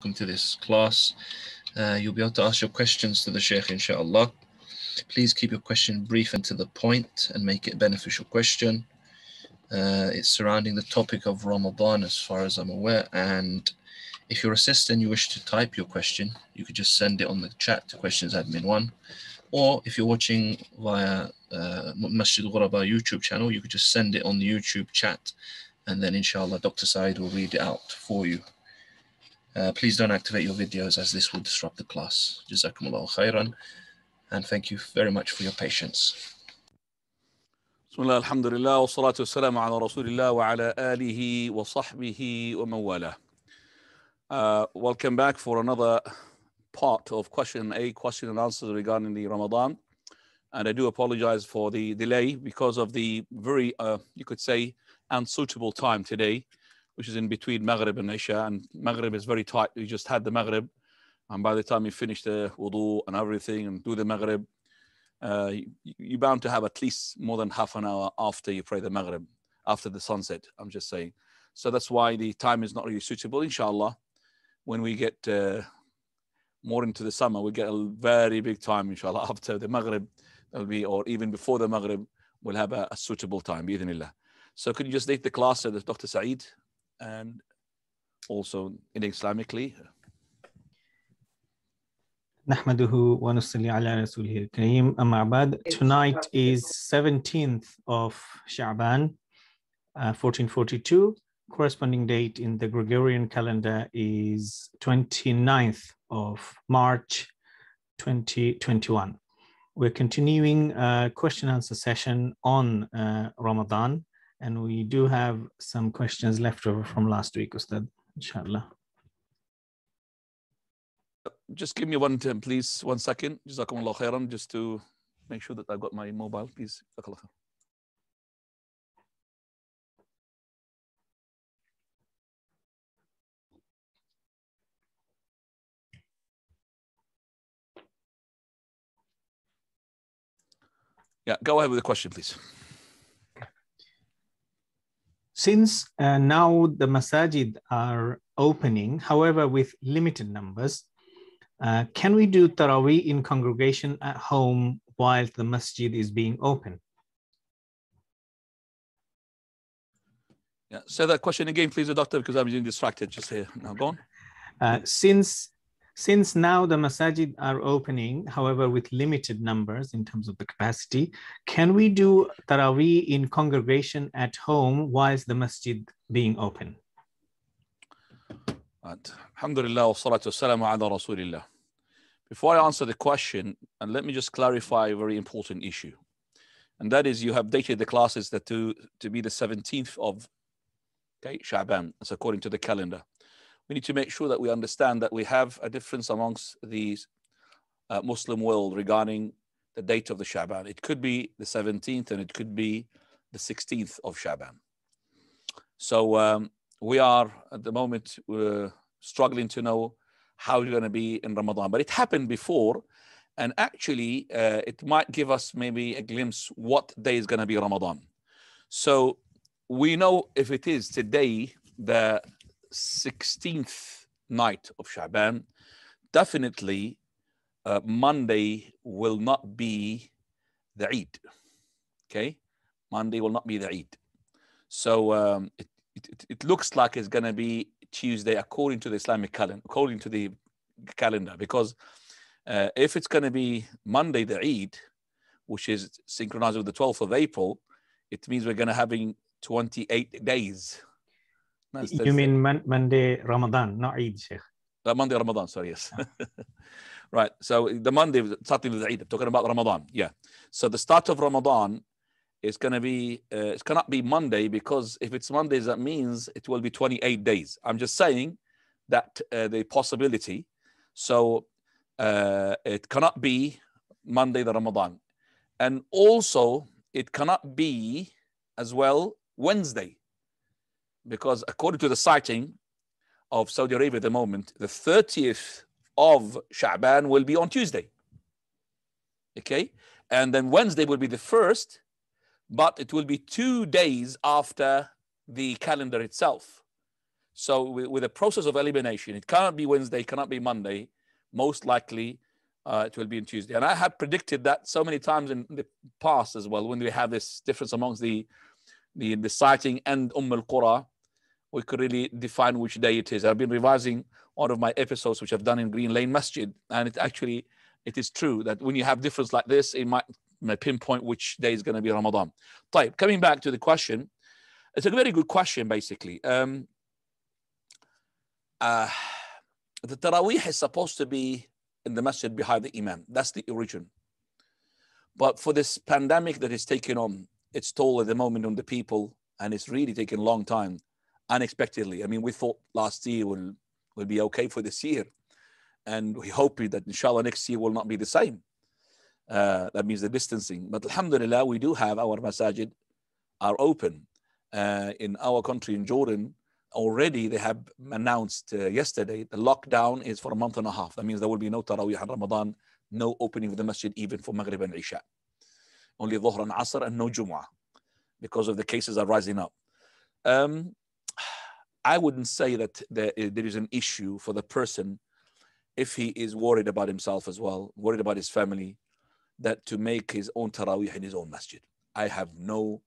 Welcome to this class. You'll be able to ask your questions to the Shaykh, inshaAllah. Please keep your question brief and to the point and make it a beneficial question. It's surrounding the topic of Ramadan as far as I'm aware. And if you're a sister and you wish to type your question, you could just send it on the chat to questionsadmin1. Or if you're watching via Masjid Ghuraba YouTube channel, you could just send it on the YouTube chat. And then inshallah, Dr. Saeed will read it out for you. Please don't activate your videos as this will disrupt the class. Jazakumullahu khairan. And thank you very much for your patience. Bismillah, alhamdulillah, wa salatu wassalamu ala rasulillah wa ala alihi wa sahbihi wa mawala. Welcome back for another part of question and answers regarding the Ramadan. And I do apologize for the delay because of the very, you could say, unsuitable time today, which is in between Maghrib and Isha, and Maghrib is very tight. We just had the Maghrib, and by the time you finish the wudu and everything and do the Maghrib, you're bound to have at least more than half an hour after you pray the Maghrib, after the sunset, I'm just saying. So that's why the time is not really suitable. Inshallah, when we get more into the summer, we get a very big time, inshallah, after the Maghrib, or even before the Maghrib, we'll have a suitable time, bi'idhnillah. So could you just take the class, Dr. Saeed? And also in Islamically. نحمده ونصلي على رسوله الكريم أما بعد. Tonight is 17th of Sha'baan, 1442. Corresponding date in the Gregorian calendar is 29th of March 2021. We're continuing a question and answer session on Ramadan. And we do have some questions left over from last week, Ustad, inshallah. Just give me one time, please, 1 second. Jazakumullah khairan, just to make sure that I've got my mobile, please. Yeah, go ahead with the question, please. Since now the masajid are opening, however, with limited numbers, can we do Taraweeh in congregation at home while the masjid is being open? Yeah, say that question again, please, doctor, because I'm being distracted just here. Now, go on. Since now the masajid are opening, however, with limited numbers in terms of the capacity, can we do Taraweeh in congregation at home whilst the masjid being open? Alhamdulillah wa salatu wassalamu ala rasulillah. Before I answer the question, and let me just clarify a very important issue. And that is, you have dated the classes that to be the 17th of Sha'baan. That's according to the calendar. We need to make sure that we understand that we have a difference amongst the Muslim world regarding the date of the Sha'baan. It could be the 17th and it could be the 16th of Sha'baan. So we are at the moment struggling to know how we're going to be in Ramadan. But it happened before, and actually it might give us maybe a glimpse what day is going to be Ramadan. So we know if it is today, the 16th night of Sha'baan, definitely Monday will not be the Eid. Okay, Monday will not be the Eid. So it looks like it's going to be Tuesday according to the Islamic calendar, according to the calendar, because if it's going to be Monday the Eid, which is synchronized with the 12th of April, it means we're going to having 28 days. You mean Monday Ramadan, not Eid, Sheikh? Monday Ramadan, sorry, yes. Right, so the Monday starting with the Eid, talking about Ramadan, yeah. So the start of Ramadan is going to be, it cannot be Monday, because if it's Mondays, that means it will be 28 days. I'm just saying that the possibility. So it cannot be Monday the Ramadan. And also it cannot be as well Wednesday, because according to the sighting of Saudi Arabia at the moment, the 30th of Sha'baan will be on Tuesday. Okay? And then Wednesday will be the 1st, but it will be 2 days after the calendar itself. So with the process of elimination, it cannot be Wednesday, cannot be Monday. Most likely, it will be on Tuesday. And I have predicted that so many times in the past as well, when we have this difference amongst the sighting and al-Qura, we could really define which day it is. I've been revising one of my episodes, which I've done in Green Lane Masjid. And it is true that when you have difference like this, it might pinpoint which day is going to be Ramadan. Coming back to the question, it's a very good question, basically. The Taraweeh is supposed to be in the masjid behind the Imam. That's the origin. But for this pandemic that is taking on its toll at the moment on the people, and it's really taking a long time, unexpectedly. I mean, we thought last year will be okay for this year. And we hope that inshallah next year will not be the same. That means the distancing. But alhamdulillah, we do have our masajid are open. In our country, in Jordan, already they have announced yesterday the lockdown is for a month and a half. That means there will be no Taraweeh and Ramadan, no opening of the masjid even for Maghrib and Isha. Only Dhuhr and Asr and no Jumu'ah because of the cases are rising up. I wouldn't say that there is an issue for the person if he is worried about himself as well, worried about his family, that to make his own Taraweeh in his own masjid. I have no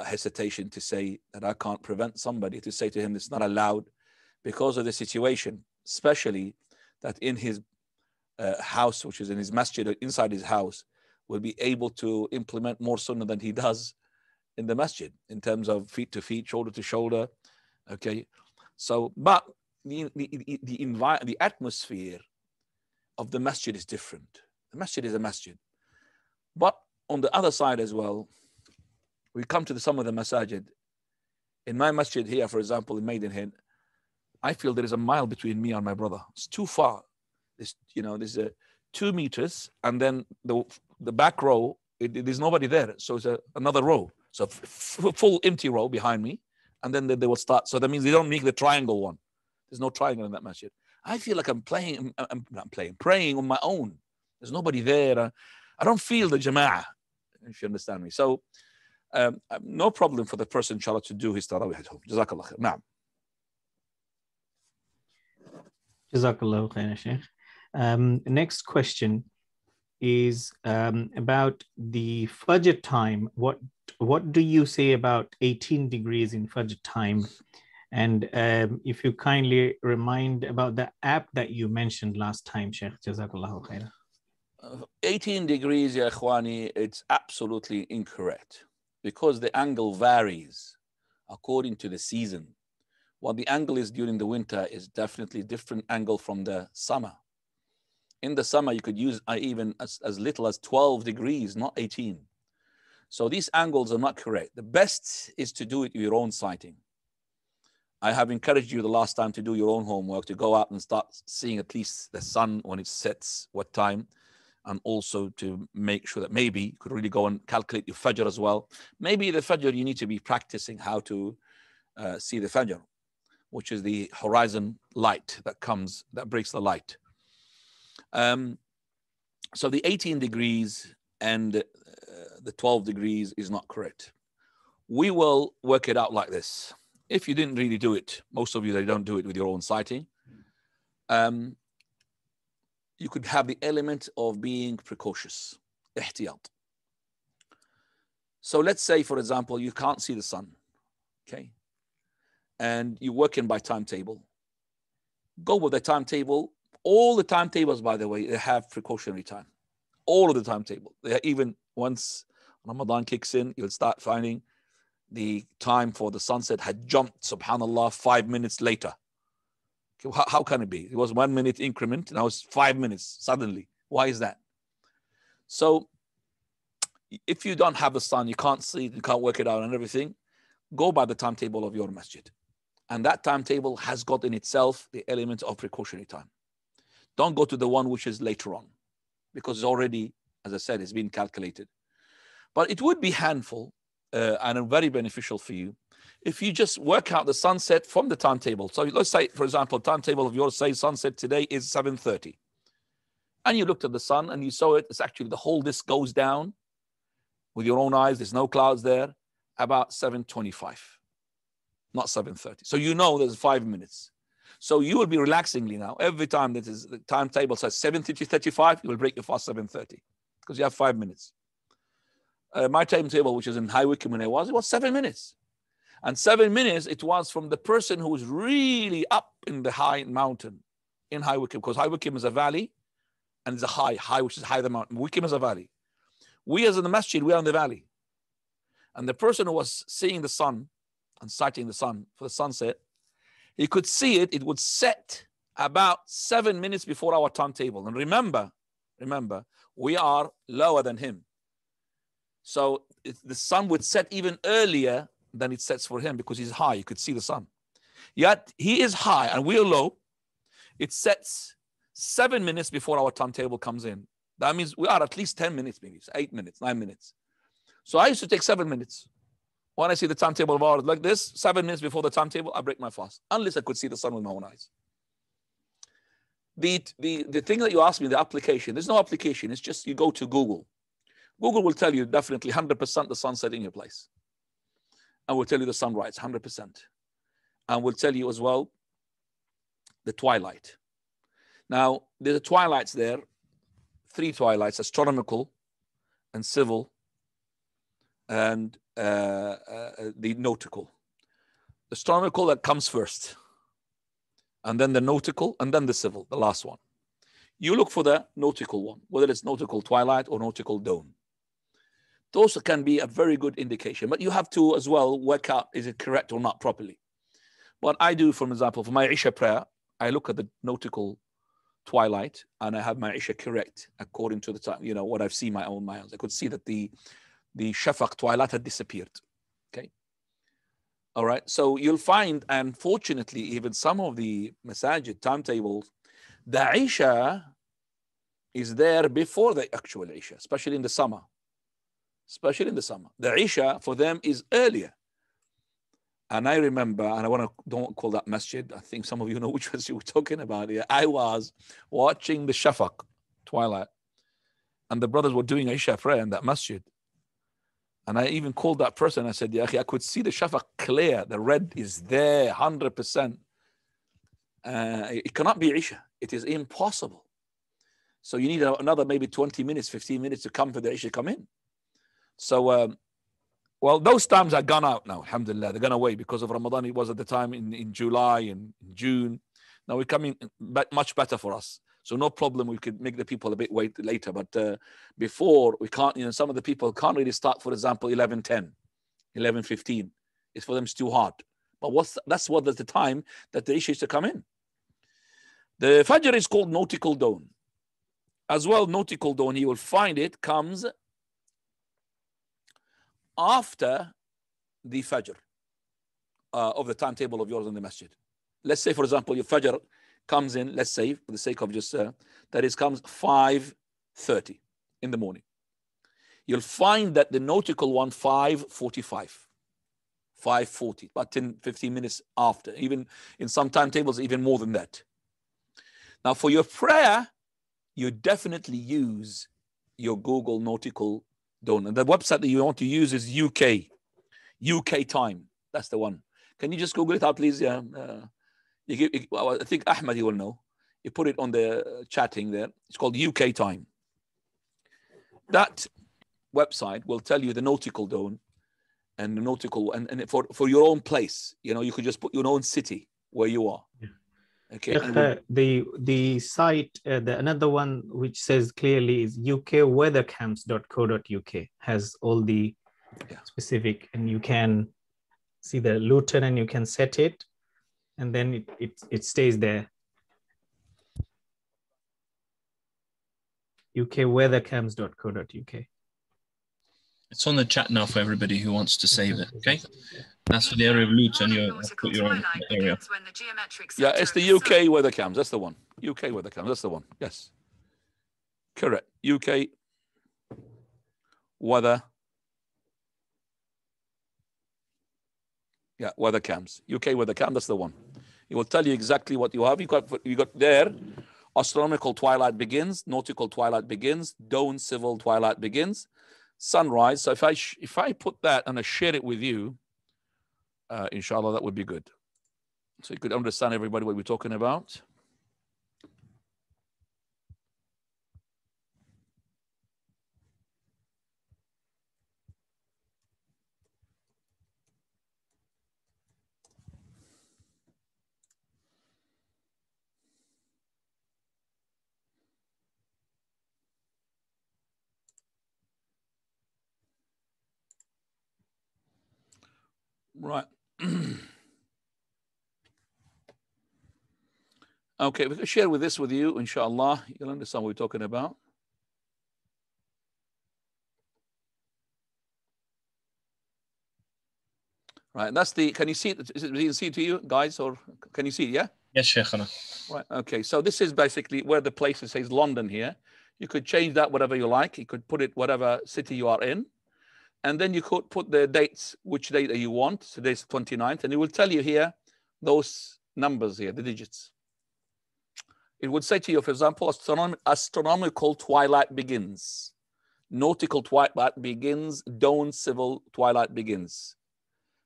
hesitation to say that I can't prevent somebody to say to him it's not allowed because of the situation, especially that in his house, which is in his masjid or inside his house, will be able to implement more sunnah than he does in the masjid in terms of feet to feet, shoulder to shoulder. Okay, so but the atmosphere of the masjid is different. The masjid is a masjid, but on the other side as well, we come to some of the masajid. In my masjid here, for example, in Maidenhead, I feel there is a mile between me and my brother. It's too far. There's 2 meters, and then the back row, there's nobody there. So it's another row. So full empty row behind me, and then they will start. So that means they don't make the triangle one. There's no triangle in that masjid. I feel like I'm praying on my own. There's nobody there. I don't feel the jama'ah, if you understand me. So no problem for the person, inshallah, to do his Taraweeh at home. Jazakallah khair. Naam. Jazakallah khair, Sheikh. Next question is about the Fajr time. What do you say about 18 degrees in Fajr time? And if you kindly remind about the app that you mentioned last time, Sheikh. Jazakallah khair. 18 degrees, ya ikhwani, it's absolutely incorrect because the angle varies according to the season. What the angle is during the winter is definitely a different angle from the summer. In the summer, you could use even as little as 12 degrees, not 18. So these angles are not correct. The best is to do it with your own sighting. I have encouraged you the last time to do your own homework, to go out and start seeing at least the sun when it sets, what time, and also to make sure that maybe you could really go and calculate your Fajr as well. Maybe the Fajr, you need to be practicing how to see the Fajr, which is the horizon light that breaks the light. So the 18 degrees and the 12 degrees is not correct. We will work it out like this. If you didn't really do it, most of you, they don't do it with your own sighting. You could have the element of being precautious, ihtiyat. So let's say, for example, you can't see the sun, okay? And you're working by timetable. Go with the timetable. All the timetables, by the way, they have precautionary time. All of the timetable. They even once Ramadan kicks in, you'll start finding the time for the sunset had jumped, subhanAllah, 5 minutes later. How can it be? It was 1 minute increment, now it's 5 minutes suddenly. Why is that? So if you don't have the sun, you can't see it, you can't work it out and everything, go by the timetable of your masjid. And that timetable has got in itself the element of precautionary time. Don't go to the one which is later on, because it's already, as I said, it's been calculated. But it would be handful and very beneficial for you if you just work out the sunset from the timetable. So let's say, for example, timetable of yours says sunset today is 7:30. And you looked at the sun and you saw it. It's actually the whole disk goes down with your own eyes. There's no clouds there, about 7:25. not 7:30. So you know there's 5 minutes. So you will be relaxingly now. Every time that is the timetable says 7:35, you will break your fast 7:30 because you have 5 minutes. My timetable, which is in High Wycombe when it was 7 minutes. And 7 minutes, it was from the person who was really up in the high mountain in High Wycombe, because High Wycombe is a valley and it's a high, which is high the mountain. Wycombe is a valley. We as in the masjid, we are in the valley. And the person who was seeing the sun and sighting the sun for the sunset, he could see it. It would set about 7 minutes before our timetable. And remember, we are lower than him. So the sun would set even earlier than it sets for him because he's high. You could see the sun. Yet he is high and we are low. It sets 7 minutes before our timetable comes in. That means we are at least 10 minutes, maybe 8 minutes, 9 minutes. So I used to take 7 minutes. When I see the timetable of ours like this, 7 minutes before the timetable, I break my fast, unless I could see the sun with my own eyes. The thing that you asked me, the application, there's no application. It's just you go to Google. Google will tell you definitely 100% the sunset in your place. And will tell you the sunrise, 100%. And will tell you as well the twilight. Now, there's a twilights there, 3 twilights, astronomical and civil and the nautical. The astronomical that comes first, and then the nautical, and then the civil, the last one. You look for the nautical one, whether it's nautical twilight or nautical dawn. Those can be a very good indication, but you have to as well work out, is it correct or not properly. What I do, for example, for my Isha prayer, I look at the nautical twilight and I have my Isha correct according to the time, what I've seen my own eyes. I could see that the Shafaq twilight had disappeared. Okay. All right. So you'll find, unfortunately, even some of the masajid timetables, the Isha is there before the actual Isha, especially in the summer. The Isha for them is earlier. And I remember, and don't call that masjid. I think some of you know which masjid we're talking about here. I was watching the Shafaq twilight, and the brothers were doing Isha prayer in that masjid. And I even called that person. I said, I could see the Shafaq clear. The red is there, 100%. It cannot be Isha. It is impossible. So you need another maybe 20 minutes, 15 minutes to come for the Isha come in. So, well, those times are gone out now, alhamdulillah. They're gone away because of Ramadan. It was at the time in July and June. Now we're coming much better for us. So no problem, we could make the people a bit wait later. But before, we can't, some of the people can't really start, for example, 11:10, 11:15. It's for them, it's too hard. But that's the time that the Isha is to come in. The Fajr is called nautical dawn. As well, nautical dawn, you will find it comes after the Fajr of the timetable of yours in the masjid. Let's say, for example, your Fajr comes in, let's say, for the sake of just, that is comes 5:30 in the morning. You'll find that the nautical one, 5:45, 5:40, about 10, 15 minutes after, even in some timetables, even more than that. Now, for your prayer, you definitely use your Google nautical dawn. And the website that you want to use is UK time. That's the one. Can you just Google it out, please? Yeah. I think Ahmed, you will know. You put it on the chatting there. It's called UK time. That website will tell you the nautical dawn and the nautical, and for your own place. You could just put your own city where you are. Yeah. Okay. The site, another one which says clearly is ukweathercamps.co.uk, has all the specific, and you can see the Luton and you can set it, and then it stays there. ukweathercamps.co.uk. It's on the chat now for everybody who wants to save it. Okay, that's for the area of Luton. Put your own area. Yeah, it's the UK weather cams. That's the one. UK weather cams. That's the one. Yes, correct. UK weather. Yeah, weather cams. UK weather cam. That's the one. It will tell you exactly what you have. You got there. Astronomical twilight begins. Nautical twilight begins. Dawn civil twilight begins. Sunrise. So if I put that and I share it with you, inshallah, that would be good. So you could understand everybody what we're talking about. Right. Okay, we can share this with you, inshallah. You'll understand what we're talking about. Right, that's the, can you see it? Is it, you can see it to you guys, or can you see it, yeah? Yes, Shaykhana. Right, okay, so this is basically where the place says London here. You could change that whatever you like. You could put it whatever city you are in. And then you could put the dates, which date you want. Today's the 29th, and it will tell you here those numbers here, the digits. It would say to you, for example, astronomical twilight begins. Nautical twilight begins. Dawn civil twilight begins.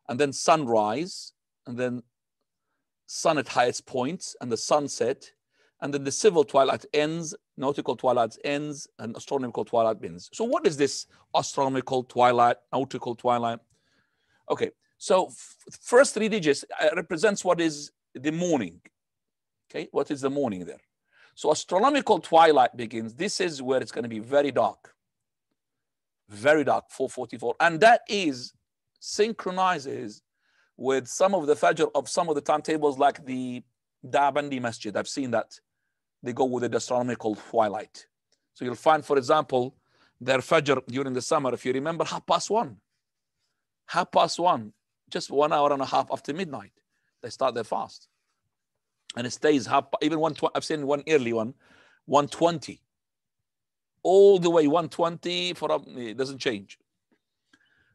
And then sunrise, and then sun at highest points, and the sunset, and then the civil twilight ends, nautical twilight ends, and astronomical twilight begins. So what is this astronomical twilight, nautical twilight? Okay, so first three digits represents what is the morning. Okay, what is the morning there? So astronomical twilight begins. This is where it's going to be very dark. Very dark, 4:44. And that is synchronizes with some of the fajr of some of the timetables like the Da'bandi Masjid. I've seen that. They go with the astronomical twilight. So you'll find, for example, their fajr during the summer, if you remember, 1:30. 1:30, just 1 hour and a half after midnight. They start their fast. And it stays, even I've seen one early one, 1:20. All the way 1:20, it doesn't change.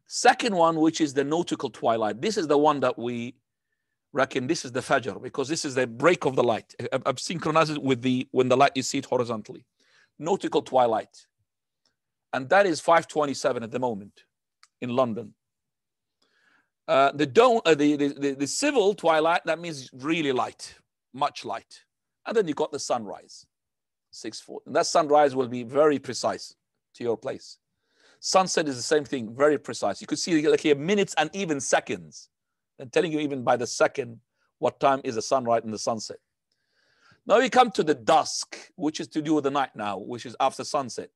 Second one, which is the nautical twilight. This is the one that we reckon this is the fajr, because this is the break of the light. I've synchronized it with when the light, you see it horizontally. Nautical twilight. And that is 5:27 at the moment in London. The civil twilight, that means really light, much light. And then you got the sunrise, 6:40. And that sunrise will be very precise to your place. Sunset is the same thing, very precise. You could see like here minutes and even seconds. And telling you even by the second what time is the sunrise and the sunset. Now we come to the dusk, which is to do with the night now, which is after sunset.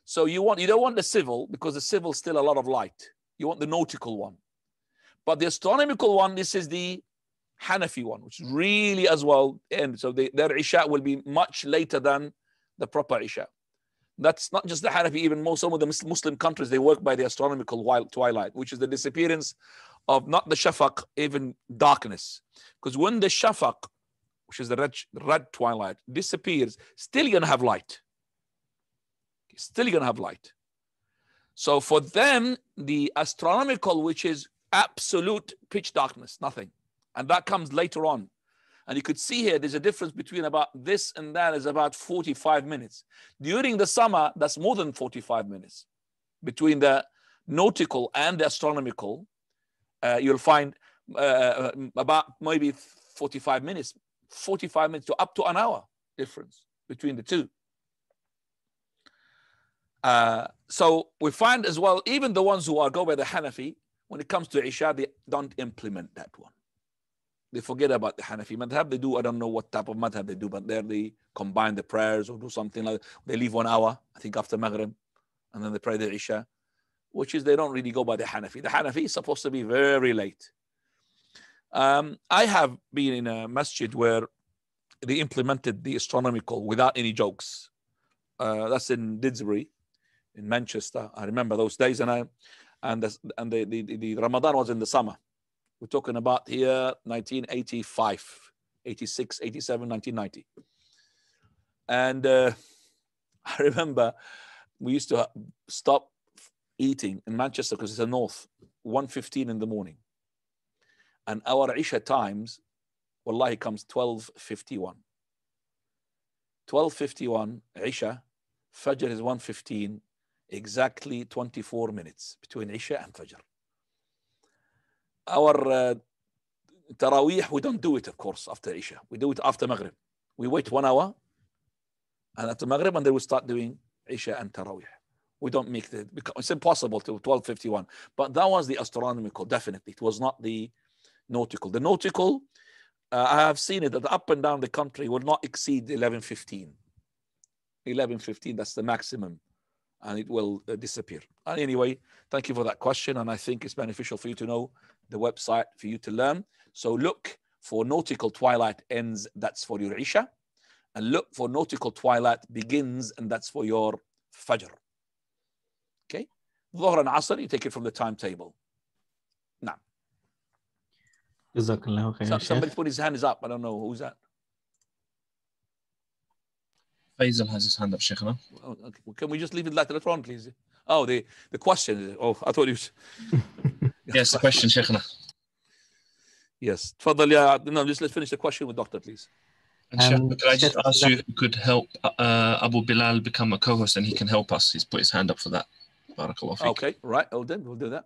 So you don't want the civil, because the civil is still a lot of light. You want the nautical one. But the astronomical one, this is the Hanafi one, which is really as well. And so their Isha will be much later than the proper Isha. That's not just the Hanafi, even some of the Muslim countries, they work by the astronomical twilight, which is the disappearance of not the shafaq, even darkness. Because when the shafaq, which is the red twilight, disappears, still you're going to have light. Still you're going to have light. So for them, the astronomical, which is absolute pitch darkness, nothing. And that comes later on. And you could see here, there's a difference between about this and that is about 45 minutes. During the summer, that's more than 45 minutes. Between the nautical and the astronomical, you'll find about maybe 45 minutes to up to an hour difference between the two. So we find as well, even the ones who go by the Hanafi, when it comes to Isha, they don't implement that one. They forget about the Hanafi madhab. They do, I don't know what type of madhab they do, but they combine the prayers or do something like that. They leave 1 hour, I think, after Maghrib, and then they pray the Isha, which is they don't really go by the Hanafi. The Hanafi is supposed to be very late. I have been in a masjid where they implemented the astronomical without any jokes. That's in Didsbury, in Manchester. I remember those days, and the Ramadan was in the summer. We're talking about here 1985, 86, 87, 1990. And I remember we used to stop eating in Manchester because it's the north, 1:15 in the morning. And our Isha times, wallahi, comes 12:51. 12:51 Isha, Fajr is 1:15, exactly 24 minutes between Isha and Fajr. Our Taraweeh, we don't do it, of course, after Isha. We do it after Maghrib. We wait 1 hour, and after Maghrib, and then we start doing Isha and Taraweeh. We don't make the, it's impossible to 12:51. But that was the astronomical, definitely. It was not the nautical. The nautical, I have seen it that up and down the country will not exceed 11:15. 11:15, that's the maximum, and it will disappear. And anyway, thank you for that question, and I think it's beneficial for you to know the website for you to learn. So look for nautical twilight ends, that's for your Isha, and look for nautical twilight begins, and that's for your Fajr. Okay? Dhuhr and Asr, you take it from the timetable. Now. Somebody put his hand up. I don't know who's that. Faisal has his hand up, Shaykhana. Oh, okay. Well, can we just leave it later on, please? Oh, the question. Oh, I thought you was... Yes, the question, Shaykhana. Yes. Tfadal, yeah. No, just let's finish the question with Doctor, please. And Sheikh, could I just ask you if you could help Abu Bilal become a co-host and he can help us? He's put his hand up for that. Barakallah feek. Okay, right. Oh, then we'll do that.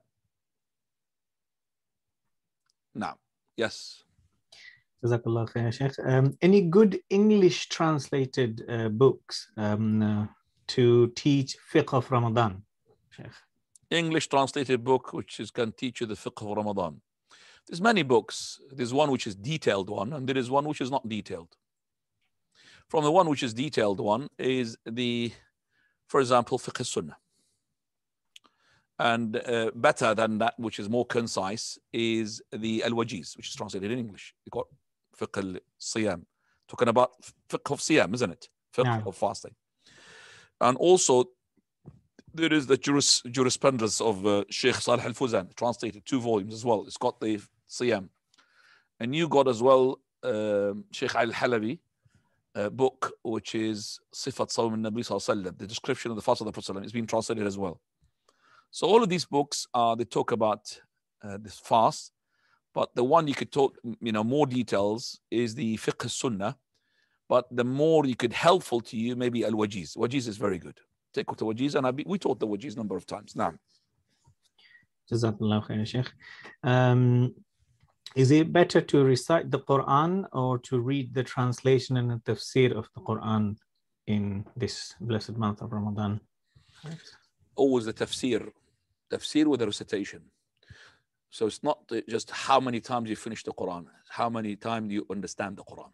Now, yes. Jazakallah khair, Sheikh. Any good English translated books to teach Fiqh of Ramadan, Sheikh? English translated book which can teach you the Fiqh of Ramadan. There's many books. There's one which is detailed one, and there is one which is not detailed. From the one which is detailed one is the, for example, Fiqh Sunnah. And better than that, which is more concise, is the Al-Wajiz, which is translated in English. You got Fiqh al-Siyam. Talking about Fiqh of Siyam, isn't it? Fiqh of fasting. And also, there is the jurisprudence of Sheikh Salih al-Fuzan, translated 2 volumes as well. It's got the Siyam. And you got as well Sheikh al-Halabi book, which is Sifat Sawm al-Nabi sallallahu alaihi wasallam, the description of the fast of the Prophet. It's been translated as well. So all of these books, they talk about this fast, but the one you could talk, more details is the Fiqh Sunnah, but the more you could helpful to you, maybe Al-Wajiz. Wajiz is very good. Take the Wajiz, and we taught the Wajiz a number of times. Now, Jazakallah khair, Sheikh. Is it better to recite the Quran or to read the translation and the tafsir of the Quran in this blessed month of Ramadan? Always the tafsir with the recitation. So it's not just how many times you finish the Quran, how many times you understand the Quran.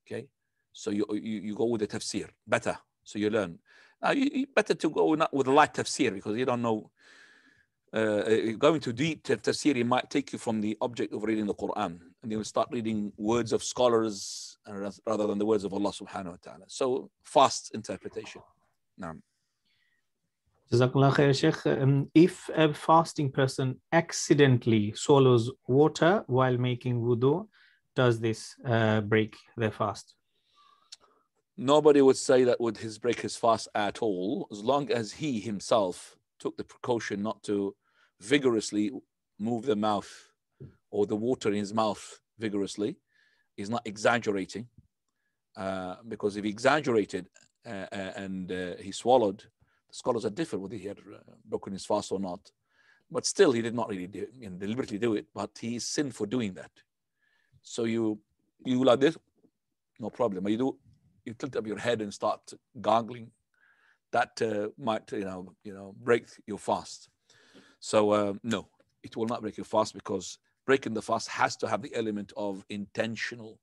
Okay, so you go with the tafsir, better, so you learn. Now you better to go not with a light tafsir, because you don't know. Going to deep tafsir, it might take you from the object of reading the Quran, and you will start reading words of scholars rather than the words of Allah subhanahu wa ta'ala. So fast interpretation. Now. Jazakallah khair, Sheikh. If a fasting person accidentally swallows water while making wudu, does this break their fast? Nobody would say that would break his fast at all, as long as he himself took the precaution not to vigorously move the mouth or the water in his mouth vigorously. He's not exaggerating, because if he exaggerated and he swallowed, the scholars are different whether he had broken his fast or not. But still, he did not really deliberately do it, but he is sinned for doing that. So you like this, no problem. But you tilt up your head and start gargling, that might break your fast. So no, it will not break your fast, because breaking the fast has to have the element of intentional.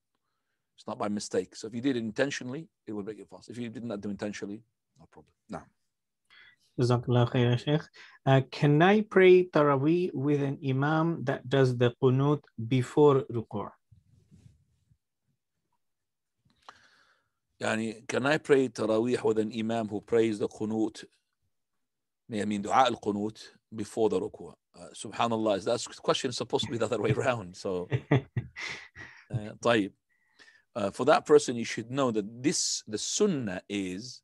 It's not by mistake. So if you did it intentionally, it will break your fast. If you did not do intentionally, no problem. No. Jazakallah khair, Sheikh. Can I pray Taraweeh with an imam that does the qunut before ruku'? Can I pray Taraweeh with an imam who prays the qunut, dua al-qunut, before the ruku'? Subhanallah, that question is supposed to be the other way around. So, for that person, you should know that the sunnah is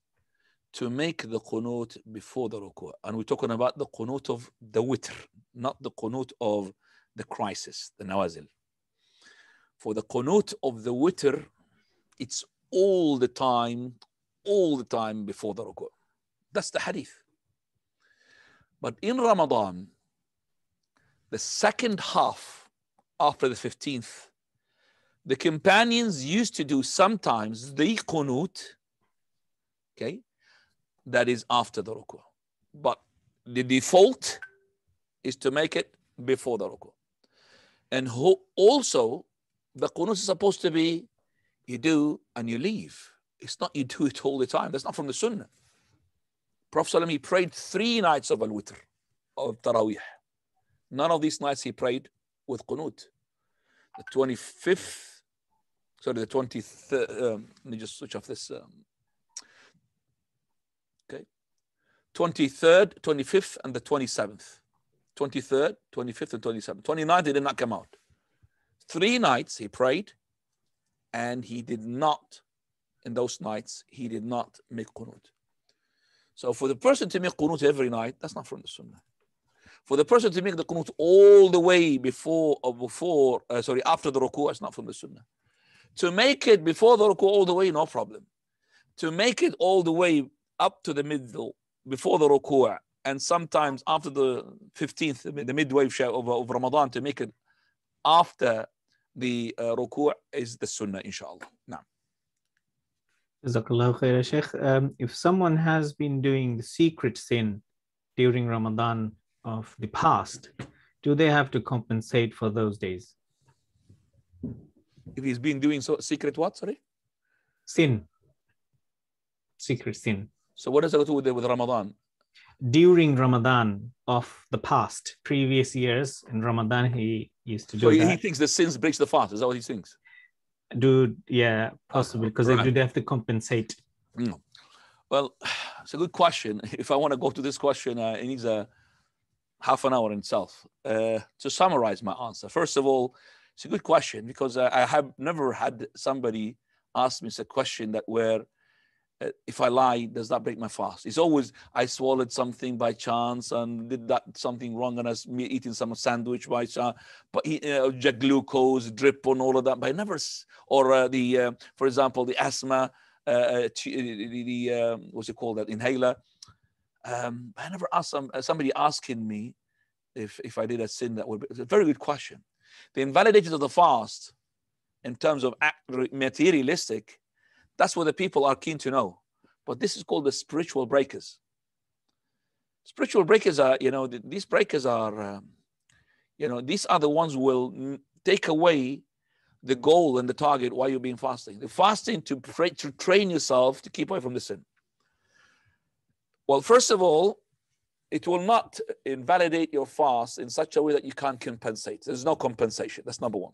to make the qunut before the ruku'. And we're talking about the qunut of the witr, not the qunut of the crisis, the nawazil. For the qunut of the witr, it's all the time before the ruku'. That's the hadith. But in Ramadan, the second half after the 15th, the companions used to do sometimes the qunut, okay, that is after the ruku. But the default is to make it before the ruku. And also, the qunut is supposed to be you do and you leave. It's not you do it all the time. That's not from the sunnah. Prophet ﷺ, he prayed 3 nights of al-witr, of tarawih. None of these nights he prayed with qunut. The 25th, sorry, the 23rd, let me just switch off this. Okay. 23rd, 25th, and the 27th. 23rd, 25th, and 27th. 29th, he did not come out. 3 nights he prayed, and he did not, in those nights, he did not make qunut. So for the person to make qunut every night, that's not from the sunnah. For the person to make the qunut all the way after the ruku', it's not from the sunnah. To make it before the ruku' all the way, no problem. To make it all the way up to the middle, before the ruku', and sometimes after the 15th, the midway of Ramadan, to make it after the ruku' is the sunnah, inshallah. Now. Jazakallahu khair, Sheikh. If someone has been doing the secret sin during Ramadan of the past, do they have to compensate for those days? If he's been doing so secret what, sorry? Sin. Secret sin. So what does that do with Ramadan? During Ramadan of the past, previous years, in Ramadan he used to do that. So he thinks the sins breaks the fast. Is that what he thinks? Yeah, possibly, because they do have to compensate. No. Well, it's a good question. If I want to go to this question, it needs a half an hour in itself. To summarize my answer, first of all, it's a good question because I have never had somebody ask me a question that where if I lie, does that break my fast? It's always I swallowed something by chance and did that something wrong and I was eating some sandwich by chance, but glucose drip on all of that. But I never, or for example, the asthma, what's it called, that inhaler. I never asked somebody asking me if I did a sin that would be. It's a very good question. The invalidations of the fast, in terms of materialistic, that's what the people are keen to know. But this is called the spiritual breakers. Spiritual breakers are, these breakers are, these are the ones who will take away the goal and the target while you're being fasting. The fasting to train yourself to keep away from the sin. Well, first of all, it will not invalidate your fast in such a way that you can't compensate. There's no compensation. That's number one.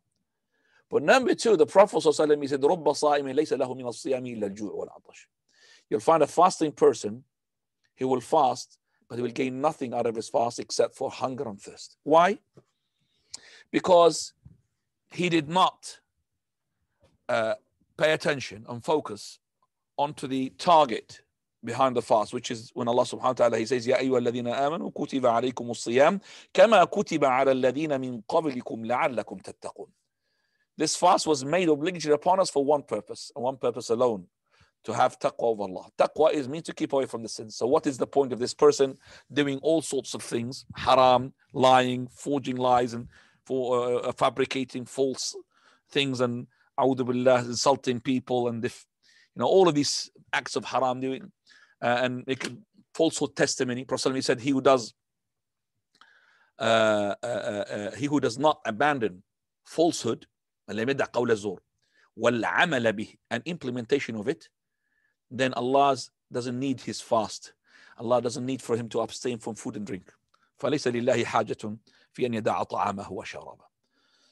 But number two, the Prophet ﷺ, he said, رُبَّ صَائِمٍ لَيْسَ لَهُ مِنَ الصِّيَامِ إِلَّا الْجُوعُ وَالْعَطَشِ. You'll find a fasting person, he will fast, but he will gain nothing out of his fast except for hunger and thirst. Why? Because he did not pay attention and focus onto the target behind the fast, which is when Allah subhanahu wa ta'ala, he says, يَا أَيُّهَا الَّذِينَ آمَنُوا كُتِبَ عَلَيْكُمُ الصِّيَامُ كَمَا كُتِبَ عَلَى الَّذِينَ مِنْ قَبْلِكُمْ لَعَلَّكُمْ تَتَّقُونَ. This fast was made obligatory upon us for one purpose, and one purpose alone, to have taqwa of Allah. Taqwa is meant to keep away from the sins. So what is the point of this person doing all sorts of things, haram, lying, forging lies, and fabricating false things, and a'udhu billah, insulting people, and all of these acts of haram doing, and making falsehood testimony. Prophet said, he who does not abandon falsehood, and implementation of it, then Allah doesn't need his fast. Allah doesn't need for him to abstain from food and drink. فَلَيْسَ لِلَّهِ حَاجَةٌ فِي أَنْ يَدَعَ طَعَامَهُ وَشَرَابَهُ.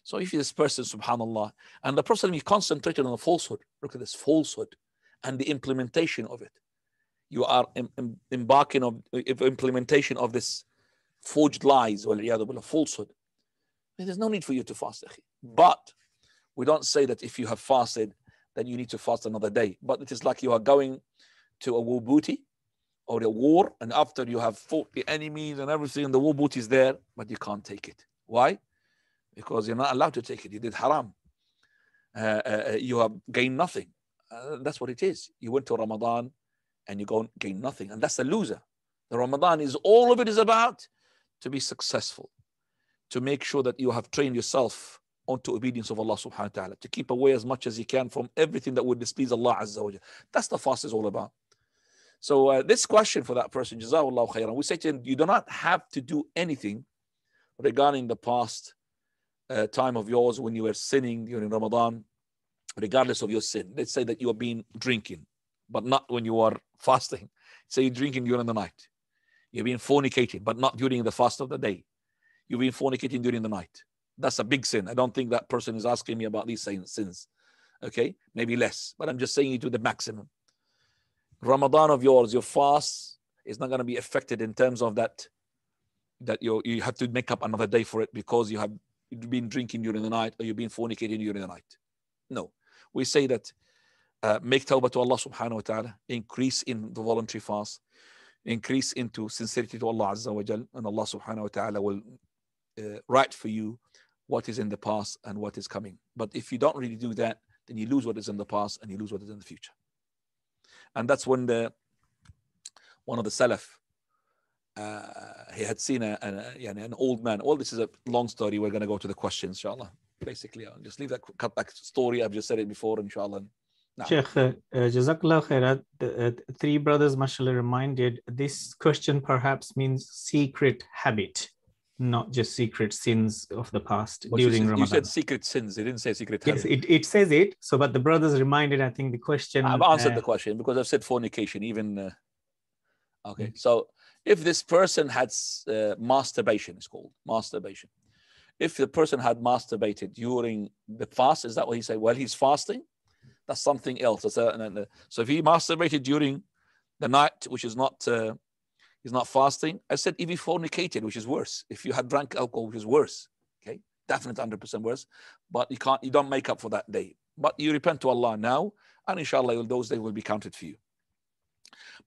So if this person, subhanallah, and the Prophet, he concentrated on the falsehood. Look at this falsehood and the implementation of it. You are embarking on implementation of this forged lies, or falsehood. There's no need for you to fast. But we don't say that if you have fasted, then you need to fast another day. But it is like you are going to a war booty or a war, and after you have fought the enemies and everything, and the war booty is there, but you can't take it. Why? Because you're not allowed to take it. You did haram. You have gained nothing. That's what it is. You went to Ramadan and you gain nothing. And that's the loser. The Ramadan is all of it is about to be successful, to make sure that you have trained yourself onto obedience of Allah subhanahu wa ta'ala, to keep away as much as you can from everything that would displease Allah azza wa jalla. That's the fast is all about. So this question for that person, Jazakallahu khairan, we say to him, you do not have to do anything regarding the past time of yours when you were sinning during Ramadan, regardless of your sin. Let's say that you have been drinking, but not when you are fasting. Say you're drinking during the night. You've been fornicating, but not during the fast of the day. You've been fornicating during the night. That's a big sin. I don't think that person is asking me about these sins. Okay, maybe less, but I'm just saying it to the maximum. Ramadan of yours, your fast is not going to be affected in terms of that you have to make up another day for it because you've been drinking during the night or you've been fornicating during the night. No, we say that make tawbah to Allah subhanahu wa ta'ala, increase in the voluntary fast, increase into sincerity to Allah azza wa jal, and Allah subhanahu wa ta'ala will write for you what is in the past and what is coming. But if you don't really do that, then you lose what is in the past and you lose what is in the future. And that's when one of the Salaf, he had seen an old man. All this is a long story. We're going to go to the questions, inshallah. Basically, I'll just leave that cut back story. I've just said it before, inshallah. Sheikh, Jazakallah khairat. The three brothers, mashallah, reminded this question perhaps means secret habit, not just secret sins of the past during Ramadan. You said secret sins. It didn't say secret habit. Yes, it says it. So, but the brothers reminded, I think, the question. I've answered the question because I've said fornication, even. Okay, so if this person had masturbation, it's called masturbation. If the person had masturbated during the fast, is that what he said? Well, he's fasting. That's something else. So if he masturbated during the night, which is not, he's not fasting. I said if he fornicated, which is worse. If you had drank alcohol, which is worse. Okay, definitely 100% worse. But you don't make up for that day. But you repent to Allah now, and inshallah, those days will be counted for you.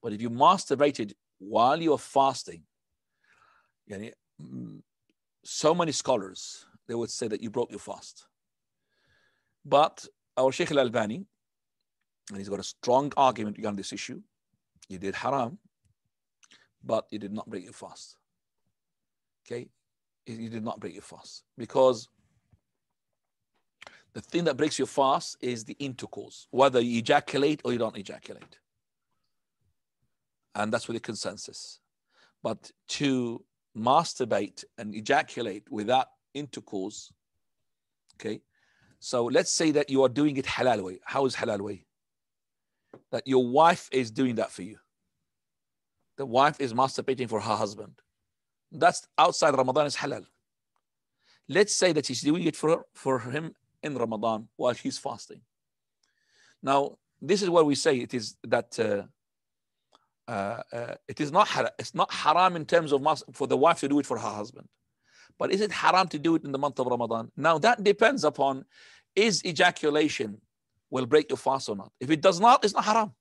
But if you masturbated while you are fasting, so many scholars, they would say that you broke your fast. But our Shaykh al-Albani, and he's got a strong argument regarding this issue, you did haram, but you did not break your fast. Okay? You did not break your fast. Because the thing that breaks your fast is the intercourse, whether you ejaculate or you don't ejaculate. And that's with the consensus. But to masturbate and ejaculate without intercourse, okay? So let's say that you are doing it halal way. How is halal way? That your wife is doing that for you. The wife is masturbating for her husband. That's outside Ramadan is halal. Let's say that she's doing it for him in Ramadan while he's fasting. Now, this is what we say. It is that it is not haram. It's not haram in terms of for the wife to do it for her husband. But is it haram to do it in the month of Ramadan? Now that depends upon, is ejaculation will break your fast or not? If it does not, it's not haram.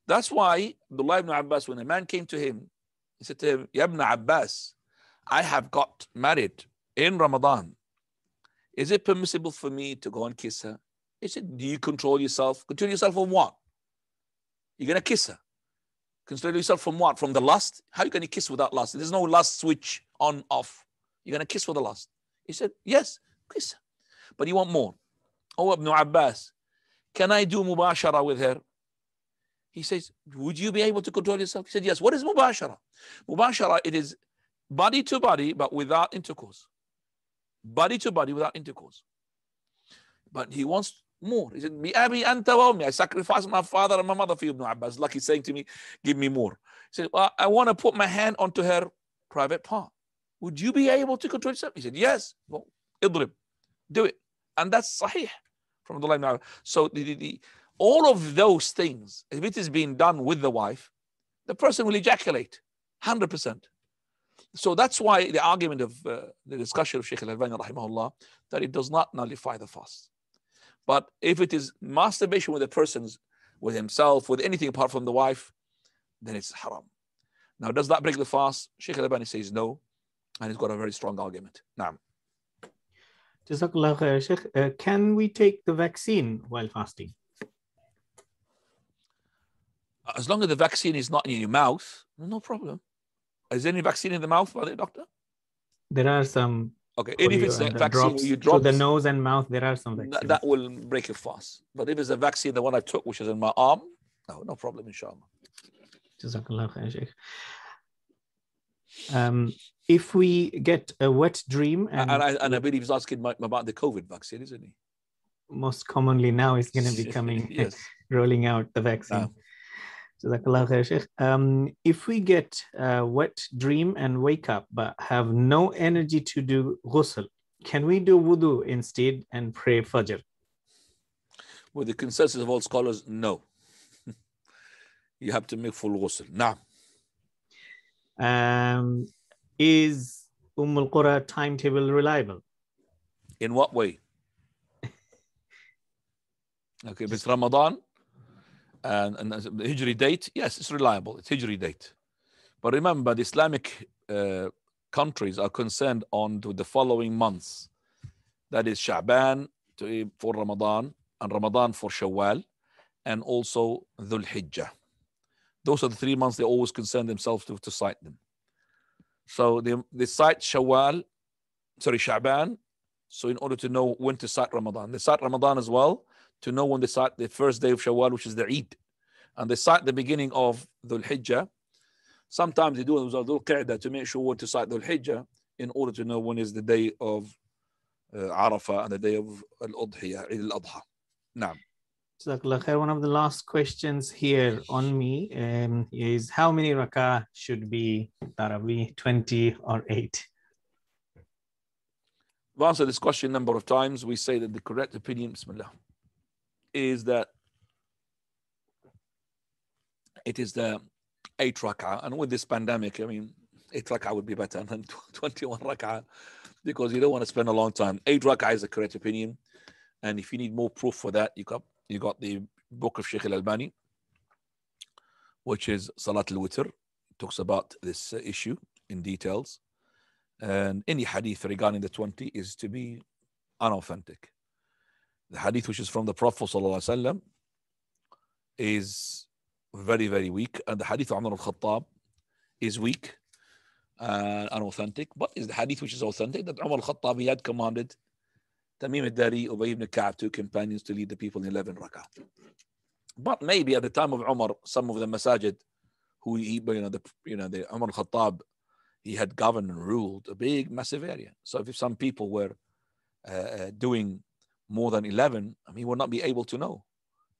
That's why Abdullah ibn Abbas, when a man came to him, he said to him, Ya ibn Abbas, I have got married in Ramadan. Is it permissible for me to go and kiss her? He said, do you control yourself? Control yourself from what? You're going to kiss her. Control yourself from what? From the lust? How are you going to kiss without lust? There's no lust switch on, off. You're going to kiss with the lust. He said, yes, kiss her. But you want more. Oh, Ibn Abbas, can I do mubashara with her? He says, would you be able to control yourself? He said, yes. What is mubashara? Mubashara, it is body to body, but without intercourse. Body to body without intercourse. But he wants more. He said, Bi-abi anta wa ummi. I sacrificed my father and my mother for you, Ibn Abbas. Like he's saying to me, give me more. He said, well, I want to put my hand onto her private part. Would you be able to control yourself? He said, yes. Well, idrib. Do it. And that's sahih from Abdullah ibn Abbas. So all of those things, if it is being done with the wife, the person will ejaculate 100%. So that's why the argument of the discussion of Shaykh al-Albani rahimahullah, that it does not nullify the fast. But if it is masturbation with a person, with himself, with anything apart from the wife, then it's haram. Now, does that break the fast? Shaykh al-Albani says no, and he's got a very strong argument. Naam. Jazakallah khair, Sheikh. Can we take the vaccine while fasting? As long as the vaccine is not in your mouth, no problem. Is there any vaccine in the mouth, by the doctor? There are some. Okay, and if it's a vaccine where you through drop the nose and mouth, there are some vaccines. that will break your fast. But if it's a vaccine, the one I took, which is in my arm, no problem, inshallah. Jazakallah khair, Sheikh. If we get a wet dream, and I believe he's asking about the COVID vaccine, isn't he? Most commonly now is going to be coming, yes, rolling out the vaccine. Jazakallah khair, Sheikh. If we get a wet dream and wake up but have no energy to do ghusl, can we do wudu instead and pray Fajr? With the consensus of all scholars, no. You have to make full ghusl. Now. Is al-Qura timetable reliable? In what way? Okay, if it's Ramadan and the Hijri date, yes, it's reliable. It's Hijri date. But remember, the Islamic countries are concerned on to the following months. That is Sha'baan for Ramadan and Ramadan for Shawwal and also Dhul Hijjah. Those are the 3 months they always concern themselves to cite them. So they cite Sha'ban. So in order to know when to cite Ramadan, they cite Ramadan as well to know when they cite the first day of Shawwal, which is the Eid. And they cite the beginning of Dhul Hijjah. Sometimes they do Dhul Qa'dah to make sure when to cite Dhul Hijjah in order to know when is the day of Arafah and the day of Al-Udhiyah, Eid al-Adha. Now. One of the last questions here on me is how many rak'ah should be Tarawih, 20 or 8? We've answered this question a number of times. We say that the correct opinion, Bismillah, is that it is the 8 rak'ah. And with this pandemic, I mean, 8 rak'ah would be better than 21 rak'ah because you don't want to spend a long time. 8 rak'ah is the correct opinion. And if you need more proof for that, you got the book of Sheikh Al-Albani, which is Salat al-Witr. It talks about this issue in details. And any hadith regarding the 20 is to be unauthentic. The hadith which is from the Prophet ﷺ is very, very weak. And the hadith of Umar al-Khattab is weak and unauthentic. But is the hadith which is authentic that Umar al-Khattab, he had commanded Tamim al-Dari, Ubay ibn Ka'b, 2 companions to lead the people in 11 rak'ah. But maybe at the time of Umar, some of the masajid who the Umar al-Khattab, he had governed and ruled a big, massive area. So if some people were doing more than 11, I mean, he will not be able to know.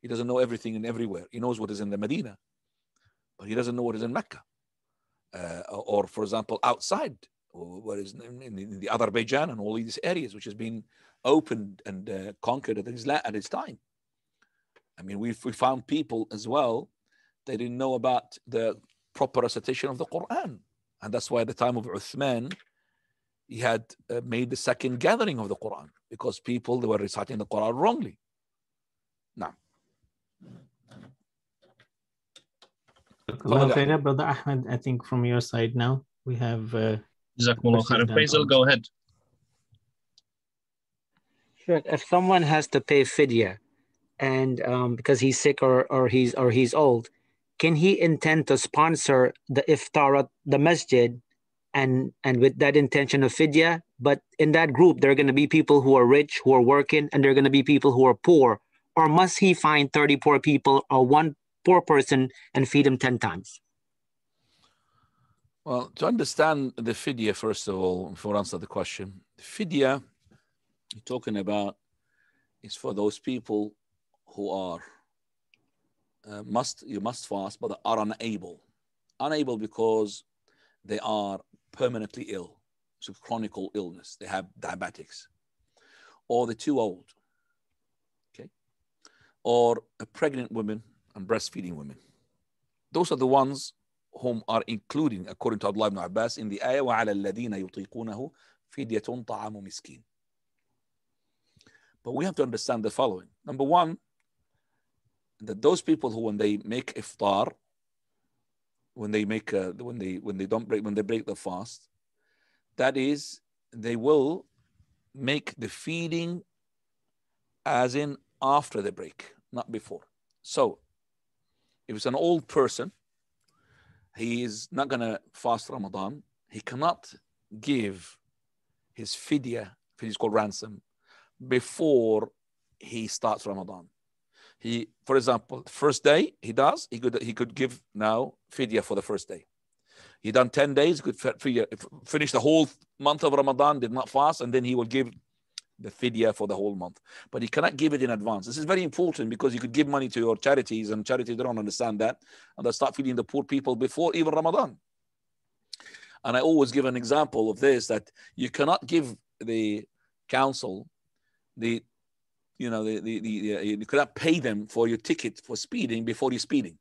He doesn't know everything and everywhere. He knows what is in the Medina, but he doesn't know what is in Mecca. Or for example, outside, what is in the Azerbaijan and all these areas, which has been opened and conquered at his time. I mean, we found people as well, they didn't know about the proper recitation of the Quran. And that's why at the time of Uthman, he had made the second gathering of the Quran because people, they were reciting the Quran wrongly. Now. Brother Ahmed, I think from your side now, we have... Jazakumullah khairan. Faisal, go ahead. Sure. If someone has to pay fidya, and because he's sick or he's old, can he intend to sponsor the iftar at the masjid, and with that intention of fidya? But in that group, there are going to be people who are rich, who are working, and there are going to be people who are poor. Or must he find 30 poor people or one poor person and feed him 10 times? Well, to understand the fidya, first of all, before I answer the question, the fidya you're talking about is for those people who are must fast, but are unable. Unable because they are permanently ill, so chronic illness. They have diabetics, or they're too old. Okay, or a pregnant woman and breastfeeding women. Those are the ones whom are including, according to Abdullah ibn Abbas, in the ayah وَعَلَى الَّذِينَ يُطِيقُونَهُ فِدْيَةٌ طَعَامُ مِسْكِينٍ. But we have to understand the following. Number one, that those people who, when they make iftar, when they break the fast, that is, they will make the feeding as in after the break, not before. So, if it's an old person, he is not going to fast Ramadan. He cannot give his fidya, is called ransom, before he starts Ramadan. He, for example, first day he could give now fidya for the first day. He done 10 days, could finish the whole month of Ramadan, did not fast, and then he will give the fidya for the whole month. But he cannot give it in advance. This is very important because you could give money to your charities, and charities don't understand that, and they start feeding the poor people before even Ramadan. And I always give an example of this, that you cannot give the council you cannot pay them for your ticket for speeding before you're speeding.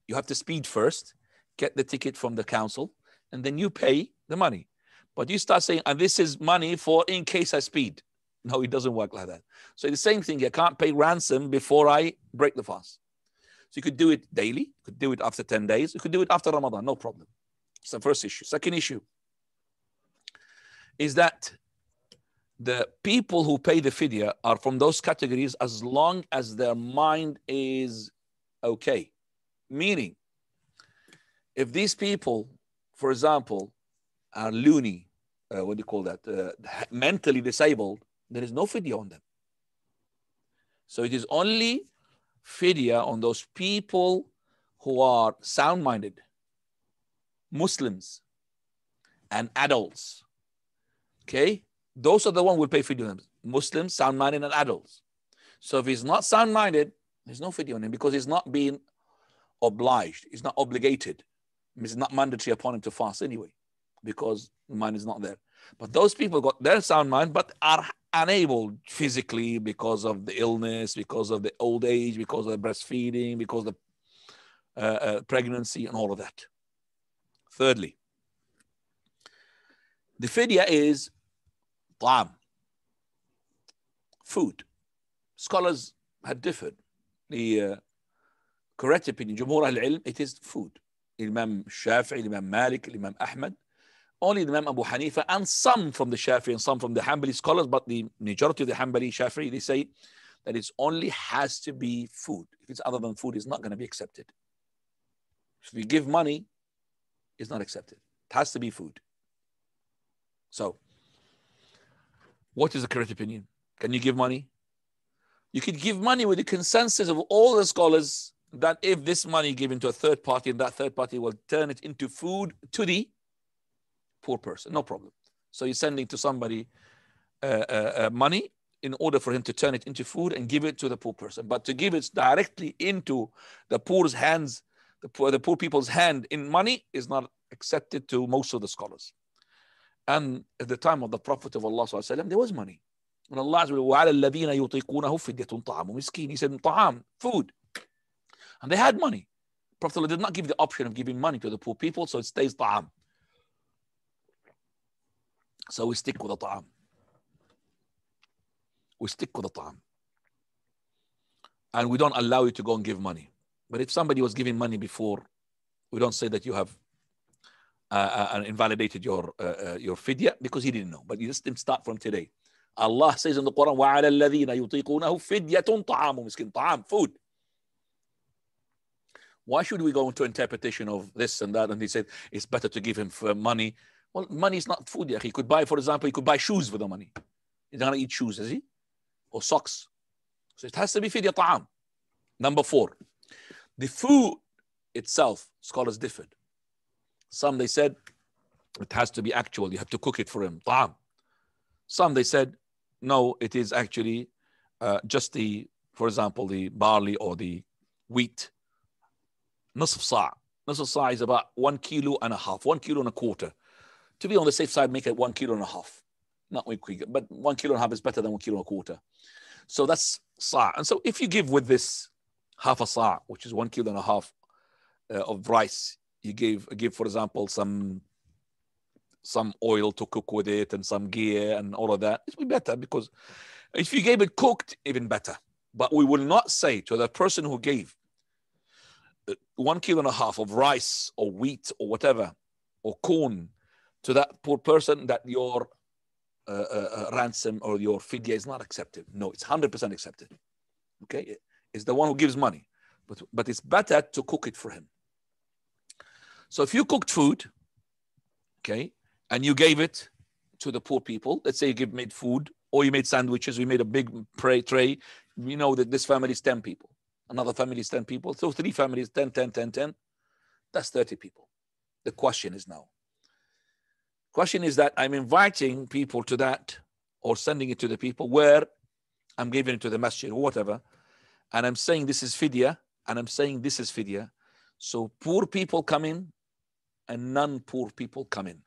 You have to speed first, get the ticket from the council, and then you pay the money. But you start saying, and this is money for in case I speed. No, it doesn't work like that. So the same thing, I can't pay ransom before I break the fast. So you could do it daily, you could do it after 10 days, you could do it after Ramadan, no problem. It's the first issue. Second issue is that the people who pay the fidya are from those categories as long as their mind is okay. Meaning, if these people, for example, are loony, what do you call that? Mentally disabled, there is no fidya on them. So it is only fidya on those people who are sound-minded, Muslims, and adults. Okay? Those are the ones who will pay fidya on them. Muslims, sound-minded, and adults. So if he's not sound-minded, there's no fidya on him because he's not being obliged. He's not obligated. It's not mandatory upon him to fast anyway because the mind is not there. But those people got their sound mind but are unable physically because of the illness, because of the old age, because of the breastfeeding, because of the pregnancy and all of that. Thirdly, the fidya is ta'am, food. Scholars had differed. The correct opinion, Jumhur al-Ilm, it is food. Imam Shafi'i, Imam Malik, Imam Ahmad, only Imam Abu Hanifa, and some from the Shafi'i and some from the Hanbali scholars, but the majority of the Hanbali, Shafi'i, they say that it only has to be food. If it's other than food, it's not going to be accepted. If you give money, it's not accepted. It has to be food. So, what is the correct opinion? Can you give money? You could give money with the consensus of all the scholars that if this money given to a third party, and that third party will turn it into food to the poor person, no problem. So you're sending to somebody money in order for him to turn it into food and give it to the poor person. But to give it directly into the poor's hands, the poor people's hand in money is not accepted to most of the scholars. And at the time of the Prophet of Allah there was money. When Allah said, وَعَلَى الَّذِينَ يُطِيقُونَهُ فِدْيَةٌ طَعَامُ مِسْكِينٍ, He said, ta'am, food. And they had money. Prophet did not give the option of giving money to the poor people, so it stays ta'am. So we stick with the ta'am. We stick with the ta'am. And we don't allow you to go and give money. But if somebody was giving money before, we don't say that you have invalidated your fidya because he didn't know. But you just didn't start from today. Allah says in the Quran, وَعَلَى الَّذِينَ يُطِيقُونَهُ فِدْيَةٌ طَعَامُ مِسْكِينٍ, ta'am, food. Why should we go into interpretation of this and that? And he said, it's better to give him for money. Well, money is not food. He could buy, for example, he could buy shoes with the money. He's not going to eat shoes, is he? Or socks. So it has to be fidya ta'am. Number 4, the food itself, scholars differed. Some, they said, it has to be actual. You have to cook it for him, ta'am. Some, they said, no, it is actually just the, for example, the barley or the wheat. Nusf sa'. Nusf sa' is about 1.5 kilos, 1.25 kilos. To be on the safe side, make it 1.5 kilos. Not 1 kilo, but 1.5 kilos is better than 1.25 kilos. So that's sa'. And so if you give with this half a sa', which is 1.5 kilos of rice, you give, for example, some oil to cook with it and some ghee and all of that, it will be better, because if you gave it cooked, even better. But we will not say to the person who gave 1.5 kilos of rice or wheat or whatever, or corn, to that poor person that your ransom or your fidya is not accepted. No, it's 100% accepted. Okay, it's the one who gives money, but it's better to cook it for him. So if you cooked food, okay, and you gave it to the poor people. Let's say you made food, or you made sandwiches, we made a big tray. We know that this family is 10 people. Another family is 10 people. So 3 families, 10, 10, 10, 10. That's 30 people. The question is now. Question is that I'm inviting people to that, or sending it to the people, where I'm giving it to the masjid or whatever, and I'm saying this is fidya, and I'm saying this is fidya. So poor people come in and non-poor people come in.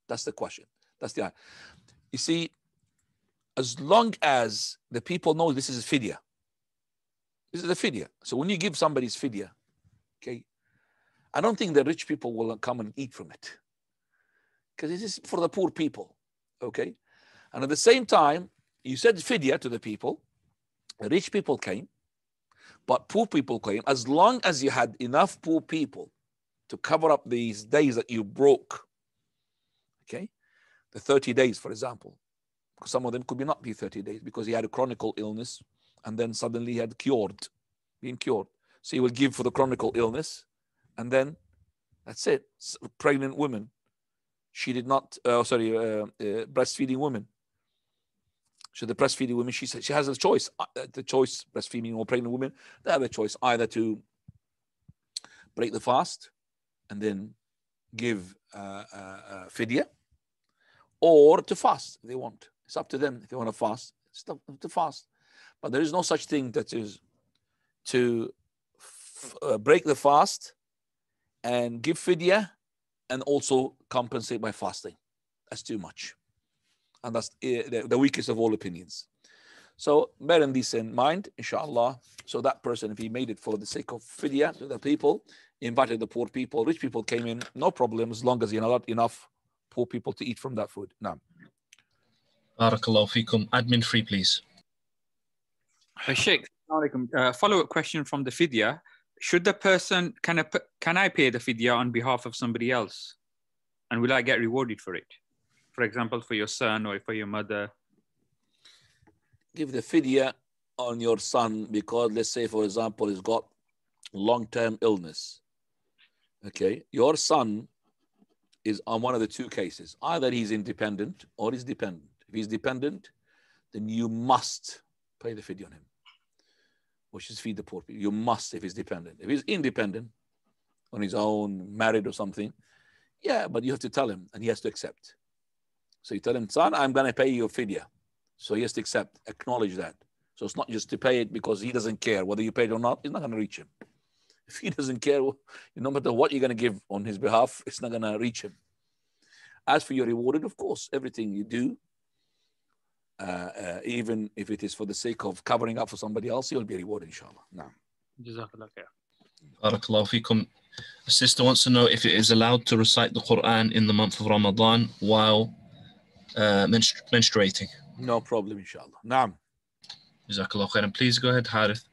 That's the question. That's the, you see, as long as the people know this is fidya, this is a fidya. So when you give somebody's fidya, okay, I don't think the rich people will come and eat from it, because it is for the poor people, okay? And at the same time, you said fidya to the people, the rich people came, but poor people came. As long as you had enough poor people to cover up these days that you broke, okay? The 30 days, for example, because some of them could not be 30 days because he had a chronic illness and then suddenly he had been cured. So you will give for the chronic illness, and then that's it. Pregnant women, she did not, breastfeeding women. So the breastfeeding women, she said she has a choice. The choice, breastfeeding or pregnant women, they have a choice either to break the fast and then give fidya, or to fast if they want. It's up to them if they want to fast. It's up to fast. But there is no such thing that is to break the fast and give fidya and also compensate by fasting. That's too much. And that's the weakest of all opinions. So bearing this in mind, inshallah, so that person, if he made it for the sake of fidya to the people, invited the poor people, rich people came in, no problem, as long as you allowed enough poor people to eat from that food. Now, Barakallahu fikum. Admin free, please. Sheikh, follow-up question from the fidya. Should the person, can I pay the fidya on behalf of somebody else? And will I get rewarded for it? For example, for your son or for your mother? Give the fidya on your son because, let's say, for example, he's got long-term illness. Okay, your son is on one of the 2 cases. Either he's independent or he's dependent. If he's dependent, then you must pay the fidya on him, which is feed the poor people. You must if he's dependent. If he's independent, on his own, married or something, yeah, but you have to tell him and he has to accept. So you tell him, son, I'm going to pay you a fidya. So he has to accept, acknowledge that. So it's not just to pay it because he doesn't care whether you paid or not. It's not going to reach him. If he doesn't care, no matter what you're going to give on his behalf, it's not going to reach him. As for your rewarded, of course, everything you do, even if it is for the sake of covering up for somebody else, you'll be rewarded, inshallah. Now, Jazakallah khair. Barakallahu fikum. A sister wants to know if it is allowed to recite the Quran in the month of Ramadan while menstruating. no problem, inshallah. Naam. Jazakallahu khairan. Please go ahead, Harith.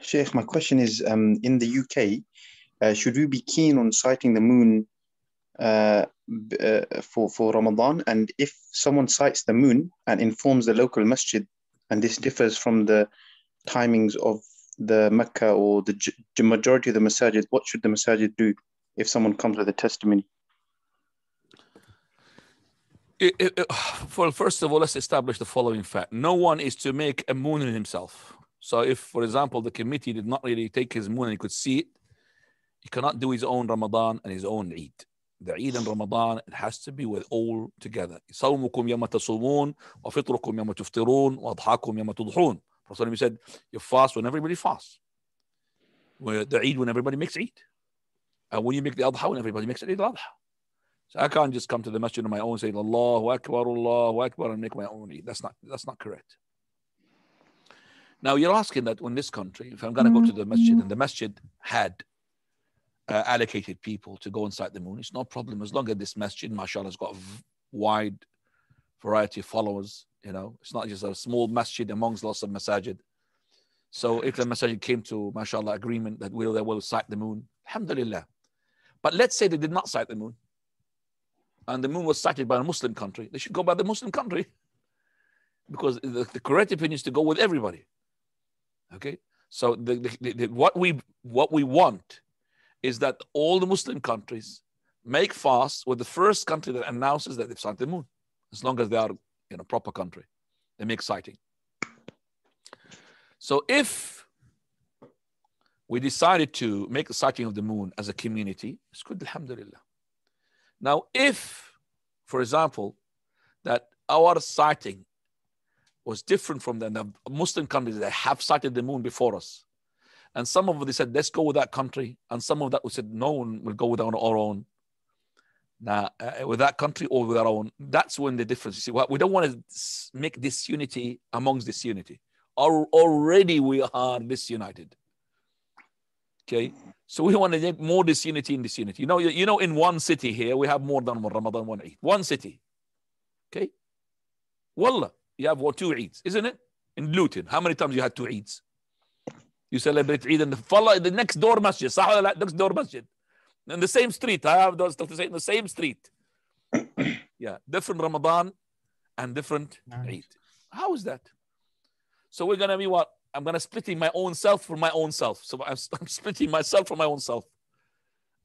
Sheikh, my question is, in the UK, should we be keen on sighting the moon for Ramadan? And if someone sights the moon and informs the local masjid, and this differs from the timings of the Mecca or the majority of the masajid, what should the masajid do if someone comes with a testimony? Well, first of all, let's establish the following fact. No one is to make a moon in himself. So if, for example, the committee did not really take his moon and he could see it, he cannot do his own Ramadan and his own Eid. The Eid and Ramadan, it has to be with all together. صومكم يوم تصومون وفطركم يوم تفطرون وأضحاكم يوم تضحون. Prophet said, you fast when everybody fasts. The Eid when everybody makes Eid. And when you make the Adha when everybody makes Eid al-Adha. So I can't just come to the masjid on my own and say, Allahu Akbar, and make my own Eid. That's not correct. Now you're asking that in this country, if I'm going to go to the masjid and the masjid had allocated people to go inside the moon, it's no problem as long as this masjid, mashallah, has got a wide variety of followers. You know, it's not just a small masjid amongst lots of masajid. So if the masajid came to, mashallah, agreement that they will sight the moon, alhamdulillah. But let's say they did not sight the moon, and the moon was sighted by a Muslim country, they should go by the Muslim country, because the correct opinion is to go with everybody. Okay, so what we want is that all the Muslim countries make fast with the first country that announces that they've sighted the moon, as long as they are in a proper country. They make sighting. So if we decided to make the sighting of the moon as a community, it's good, alhamdulillah. Now, if, for example, that our sighting was different from the Muslim countries that have sighted the moon before us, and some of them, they said, let's go with that country, and some of that we said, no, we'll go with our own. Now, with that country or with our own, that's when the difference. You see, we don't want to make disunity amongst disunity. Already we are disunited. Okay, so we want to make more disunity in disunity. You know, in one city here, we have more than one Ramadan, one Eid. One city. Okay, Wallah, you have 2 Eids, isn't it? In Luton, how many times you had 2 Eids? You celebrate Eid in the next door masjid, next door masjid. In the same street, I have those stuff to say, in the same street. Yeah, different Ramadan and different Eid. How is that? So we're going to be what? I'm going to splitting my own self from my own self. So I'm splitting myself from my own self.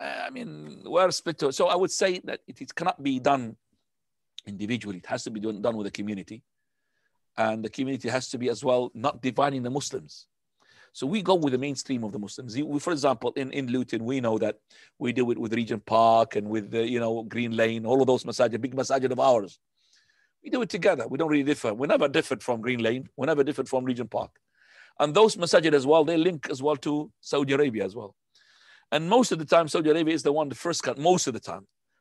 I mean, we're split. So I would say that it cannot be done individually. It has to be done with the community. And the community has to be as well not dividing the Muslims. So we go with the mainstream of the Muslims. For example, in Luton, we know that we do it with Regent Park and with Green Lane, all of those masajid, big masajid of ours. We do it together. We don't really differ. We never differed from Green Lane. We never differed from Regent Park. And those masajid as well, they link as well to Saudi Arabia as well. And most of the time, Saudi Arabia is the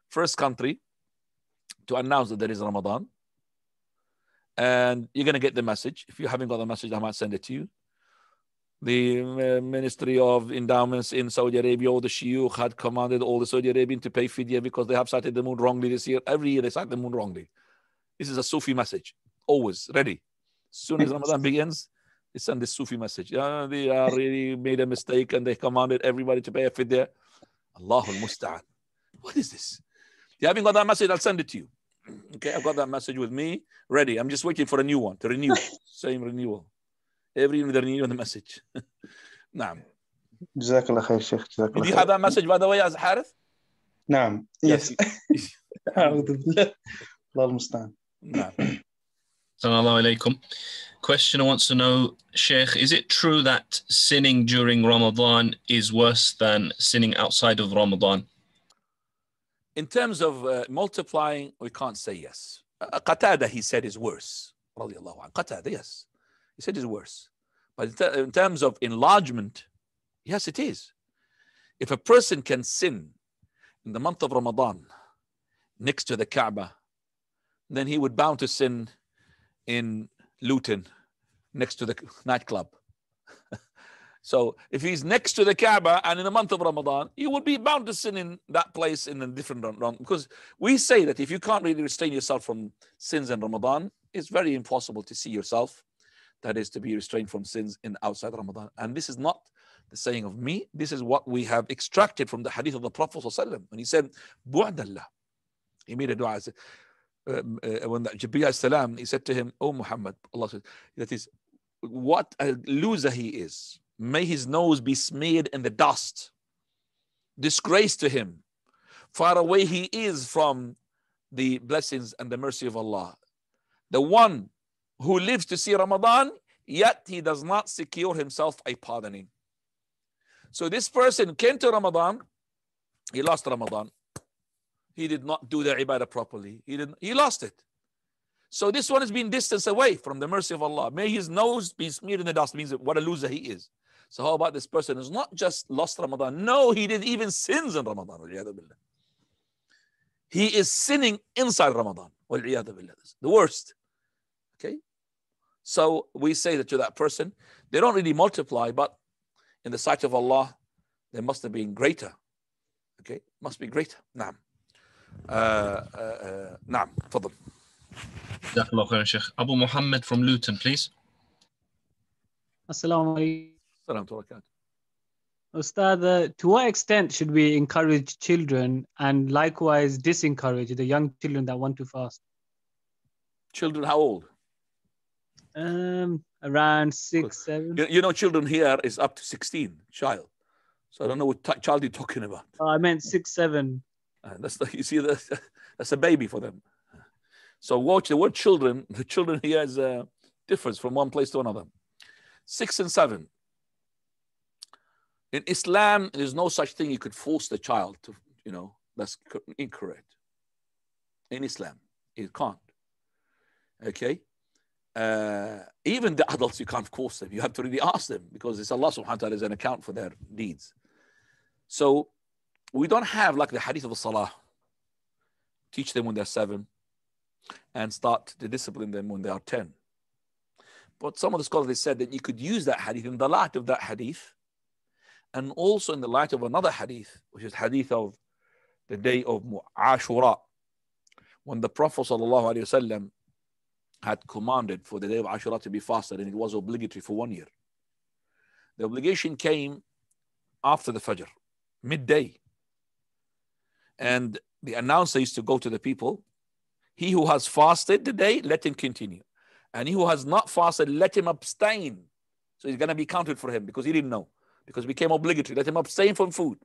first country to announce that there is Ramadan. And you're going to get the message. If you haven't got the message, I might send it to you. The Ministry of Endowments in Saudi Arabia, or the Shuyukh had commanded all the Saudi Arabians to pay fidya because they have sighted the moon wrongly this year. Every year they sight the moon wrongly. This is a Sufi message, always ready. As soon as Ramadan begins, they send this Sufi message. They are really made a mistake and they commanded everybody to pay a fidya. Allahul Musta'an. What is this? If you haven't got that message, I'll send it to you. Okay, I've got that message with me, ready. I'm just waiting for a new one to renew. Same renewal. Every year they renew the message. Naam. Jazakallah khair, Sheikh. Did you have that message, by the way, as Harith? Naam. Yes. A'udhu billah. Allahul Musta'an. Naam. Assalamu alaikum. Questioner wants to know, Sheikh, is it true that sinning during Ramadan is worse than sinning outside of Ramadan? In terms of multiplying, we can't say yes. Qatada, he said, is worse. Radiallahu anhu. Qatada, yes. He said it's worse. But in terms of enlargement, yes, it is. If a person can sin in the month of Ramadan next to the Kaaba, then he would bound to sin in Luton next to the nightclub. So if he's next to the Kaaba and in the month of Ramadan, he would be bound to sin in that place in a different Ramadan. Because we say that if you can't really restrain yourself from sins in Ramadan, it's very impossible to see yourself. That is to be restrained from sins in outside Ramadan. And this is not the saying of me. This is what we have extracted from the hadith of the Prophet ﷺ. When he said, Bu'adallah. He made a dua. When Jibreel salam, he said to him, Oh Muhammad, Allah said, that is, what a loser he is. May his nose be smeared in the dust. Disgrace to him. Far away he is from the blessings and the mercy of Allah. The one who lives to see Ramadan, yet he does not secure himself a pardoning. So this person came to Ramadan, he lost Ramadan. He did not do the ibadah properly. He lost it. So this one is being distanced away from the mercy of Allah. May his nose be smeared in the dust. Means what a loser he is. So how about this person who's not just lost Ramadan? No, he did even sins in Ramadan. He is sinning inside Ramadan. The worst. Okay. So we say that to that person, they don't really multiply, but in the sight of Allah, they must have been greater. Okay, must be greater. Naam. Naam. Fadl. Jazakallah khairan, Sheikh. Abu Muhammad from Luton, please. Assalamu alaikum. Assalamu alaikum. Ustad, to what extent should we encourage children and likewise disencourage the young children that want to fast? Children, how old? Around 6, 7. You know, children here is up to 16, child. So I don't know what child you're talking about. I meant 6, 7. You see, that's a baby for them. So watch the word children. The children here is a difference from one place to another. 6 and 7. In Islam, there's no such thing you could force the child to, that's incorrect. In Islam, you can't. Okay? Even the adults, you can't force them. You have to really ask them, because it's Allah subhanahu wa ta'ala is an account for their deeds. So we don't have like the hadith of the salah. Teach them when they're 7 and start to discipline them when they are 10. But some of the scholars, they said that you could use that hadith in the light of that hadith, and also in the light of another hadith, which is hadith of the day of Ashura, when the Prophet ﷺ had commanded for the day of Ashura to be fasted, and it was obligatory for 1 year. The obligation came after the Fajr, midday. And the announcer used to go to the people, he who has fasted the day, let him continue. And he who has not fasted, let him abstain. So he's going to be counted for him, because he didn't know, because it became obligatory. Let him abstain from food.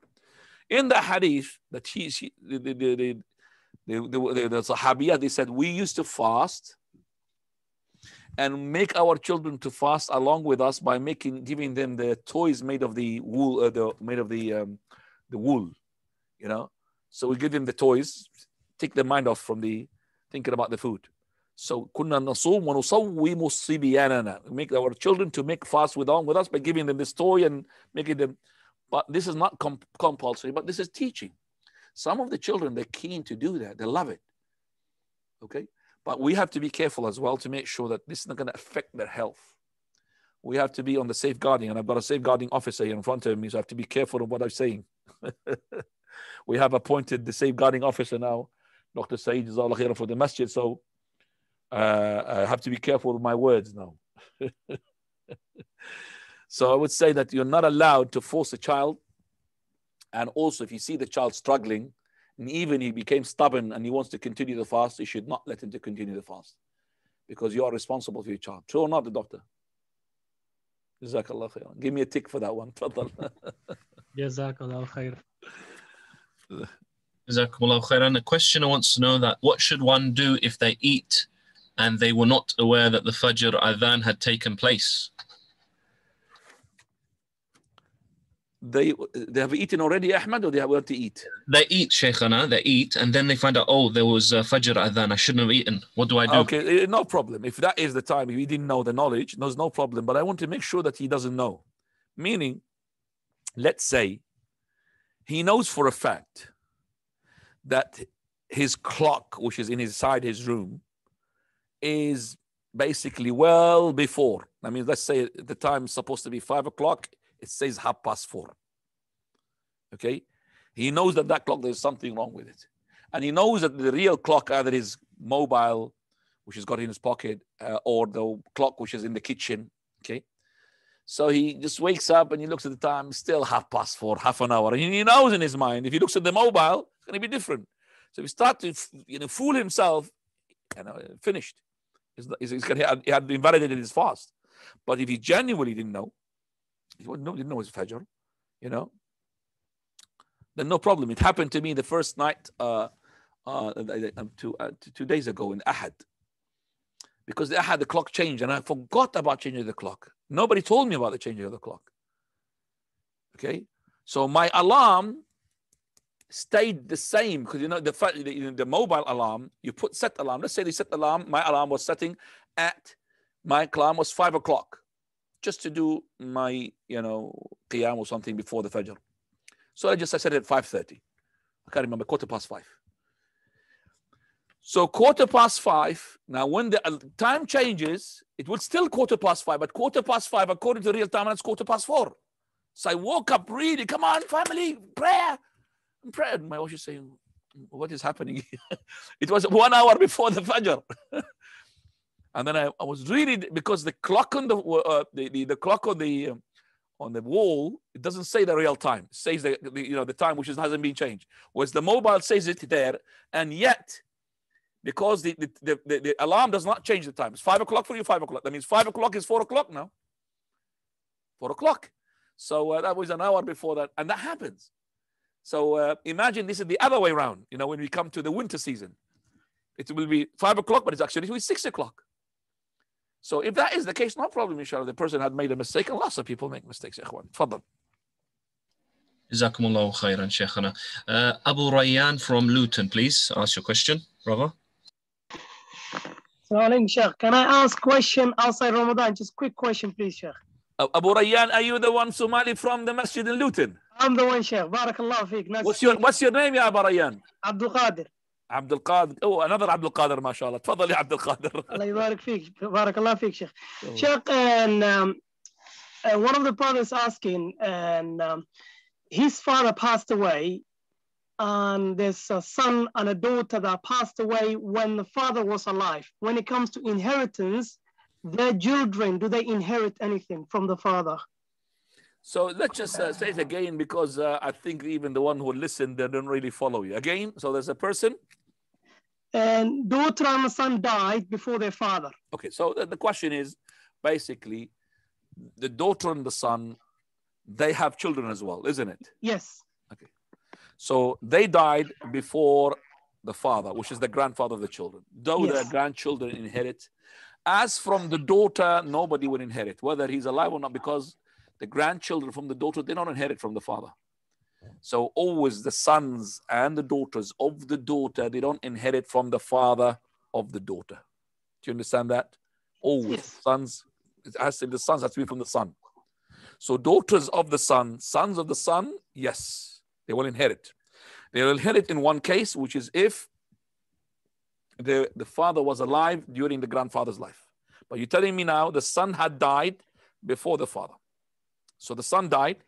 In the hadith, that the Sahabiyah, they said, we used to fast and make our children to fast along with us by giving them the toys made of the wool, the wool, So we give them the toys, take their mind off from the thinking about the food. So kunna nasum wa nusawwimu sibyanana. Make our children to make fast with us by giving them this toy and making them. But this is not compulsory, but this is teaching. Some of the children, they're keen to do that. They love it. Okay? But we have to be careful as well to make sure that this is not going to affect their health. We have to be on the safeguarding, and I've got a safeguarding officer here in front of me, so I have to be careful of what I'm saying. We have appointed the safeguarding officer now, Dr. Saeed Jazakallah Khairan, for the masjid, so I have to be careful with my words now. So I would say that you're not allowed to force a child. And also, if you see the child struggling, and even he became stubborn and he wants to continue the fast, you should not let him to continue the fast, because you are responsible for your child. True or not, the doctor? Jazakallah khairan. Give me a tick for that one. Jazakallah khair. Jazakumullah khairan. A questioner wants to know that what should one do if they eat and they were not aware that the Fajr Adhan had taken place? They have eaten already, Ahmad, or they have to eat? They eat, Shaykhana, they eat, and then they find out, oh, there was Fajr Adhan, I shouldn't have eaten. What do I do? Okay, no problem. If that is the time, if he didn't know the knowledge, there's no problem. But I want to make sure that he doesn't know. Meaning, let's say he knows for a fact that his clock, which is inside his room, is basically well before. I mean, let's say the time is supposed to be 5 o'clock. It says 4:30. Okay? He knows that clock, there's something wrong with it. And he knows that the real clock, either his mobile, which he's got in his pocket, or the clock which is in the kitchen. Okay? So he just wakes up and he looks at the time, still 4:30, half an hour. And he knows in his mind, if he looks at the mobile, it's going to be different. So if he starts to fool himself, finished. He had invalidated his fast. But if he genuinely didn't know, he didn't know his Fajr, then no problem. It happened to me the first night 2 days ago in Ahad. Because the Ahad, the clock changed, and I forgot about changing the clock. Nobody told me about the changing of the clock. Okay? So my alarm stayed the same, because the mobile alarm, you set alarm. Let's say they set alarm. My alarm was setting at, my alarm was 5 o'clock. Just to do my, qiyam or something before the Fajr. So I set it at 5:30. I can't remember, 5:15. So 5:15, now when the time changes, it would still 5:15, but 5:15 according to real time, it's 4:15. So I woke up really, come on, family, prayer. And prayer. My wife is saying, what is happening? It was 1 hour before the Fajr. And then I was really, because the clock on the clock on the wall, it doesn't say the real time. It says the time which hasn't been changed. Whereas the mobile says it there, and yet because the alarm does not change the time. It's 5 o'clock for you, 5 o'clock. That means 5 o'clock is 4 o'clock now. 4 o'clock. So that was an hour before that, and that happens. So imagine this is the other way around. You know, when we come to the winter season, it will be 5 o'clock, but it's actually 6 o'clock. So if that is the case, no problem, inshallah. The person had made a mistake, and lots of people make mistakes, ikhwan. Tfaddal. Jazakumullahu khairan, Shaykhana. Abu Rayyan from Luton, please ask your question, brother. Assalamualaikum, Sheikh. Can I ask question outside Ramadan? Just quick question, please, Sheikh. Abu Rayyan, are you the one Somali from the masjid in Luton? I'm the one, Sheikh. Barakallah feek. Nice What's your name, ya Abu Rayyan? Abdul Qadir. Abdul Qadir. Oh, another Abdul Qadir, mashallah. Tfaddal ya Abdul Qadir. Allah yabarak feek. Barakallah feek, Sheikh. Sheikh, and one of the brothers asking, and his father passed away, and there's a son and a daughter that passed away when the father was alive. When it comes to inheritance, their children, do they inherit anything from the father? So let's just say it again, because I think even the one who listened, they don't really follow you. Again, so there's a person. And daughter and son died before their father. Okay, so the question is, basically, the daughter and the son, they have children as well, isn't it? Yes. Okay. So they died before the father, which is the grandfather of the children. Though Yes. the grandchildren inherit. As from the daughter, nobody will inherit, whether he's alive or not, because the grandchildren from the daughter, they don't inherit from the father. So always the sons and the daughters of the daughter, they don't inherit from the father of the daughter. Do you understand that? Always Yes. sons, the sons have to be from the son. So daughters of the son, sons of the son, yes, they will inherit. They will inherit in one case, which is if the father was alive during the grandfather's life. But you're telling me now the son had died before the father. So the son died,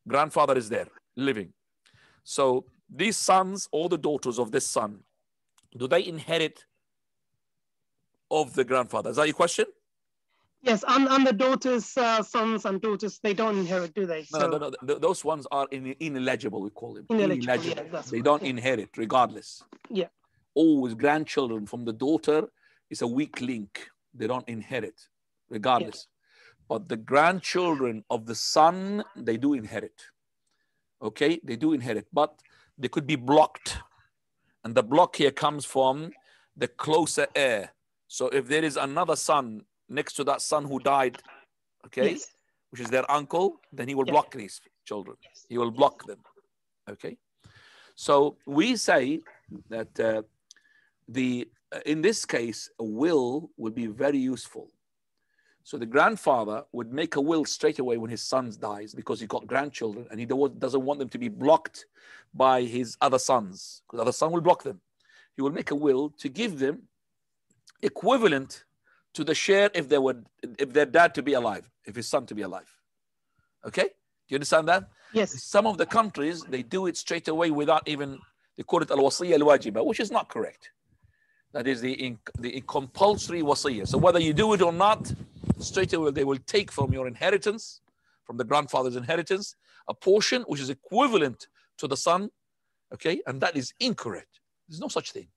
grandfather is there, living. So these sons or the daughters of this son, do they inherit of the grandfather? Is that your question? Yes, and the daughters, sons and daughters, they don't inherit, do they? No. Those ones are ineligible, we call them. Ineligible, yeah, that's They right, don't yeah. inherit regardless. Yeah. Always grandchildren from the daughter is a weak link. They don't inherit regardless. But the grandchildren of the son, they do inherit. Okay, they do inherit, but they could be blocked. And the block here comes from the closer heir. So if there is another son next to that son who died, okay, Yes. which is their uncle, then he will Yeah. block these children. He will block them. Okay. So we say that in this case, a will would be very useful. So the grandfather would make a will straight away when his son dies, because he got grandchildren and he doesn't want them to be blocked by his other sons, because other son will block them. He will make a will to give them equivalent to the share if their dad to be alive, if his son to be alive. Okay? Do you understand that? Yes. Some of the countries, they do it straight away without even, they call it al-wasiyya al-wajiba, which is not correct. That is the compulsory wasiyya. So whether you do it or not, straight away they will take from your inheritance, from the grandfather's inheritance, a portion which is equivalent to the son. Okay? And that is incorrect. There's no such thing.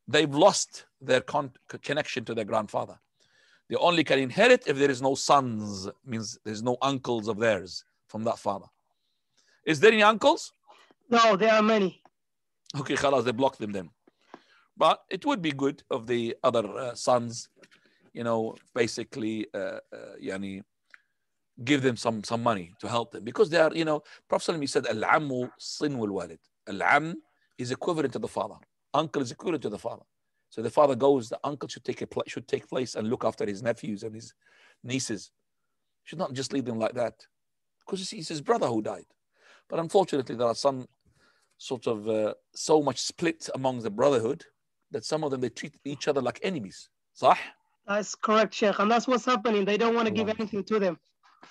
They've lost their connection to their grandfather. They only can inherit if there is no sons, means there's no uncles of theirs from that father. Is there any uncles? No, there are many. Okay, khalas, they block them then. But it would be good of the other sons, basically, give them some money to help them, because they are, Prophet ﷺ said, Al-ammu sinwul walid. Al-am is equivalent to the father. Uncle is equivalent to the father. So the father goes, the uncle should take place and look after his nephews and his nieces. Should not just leave them like that, because it's his brother who died. But unfortunately, there are some sort of so much split among the brotherhood that some of them, they treat each other like enemies. Sah? That's correct, Sheikh. And that's what's happening. They don't want to give anything to them.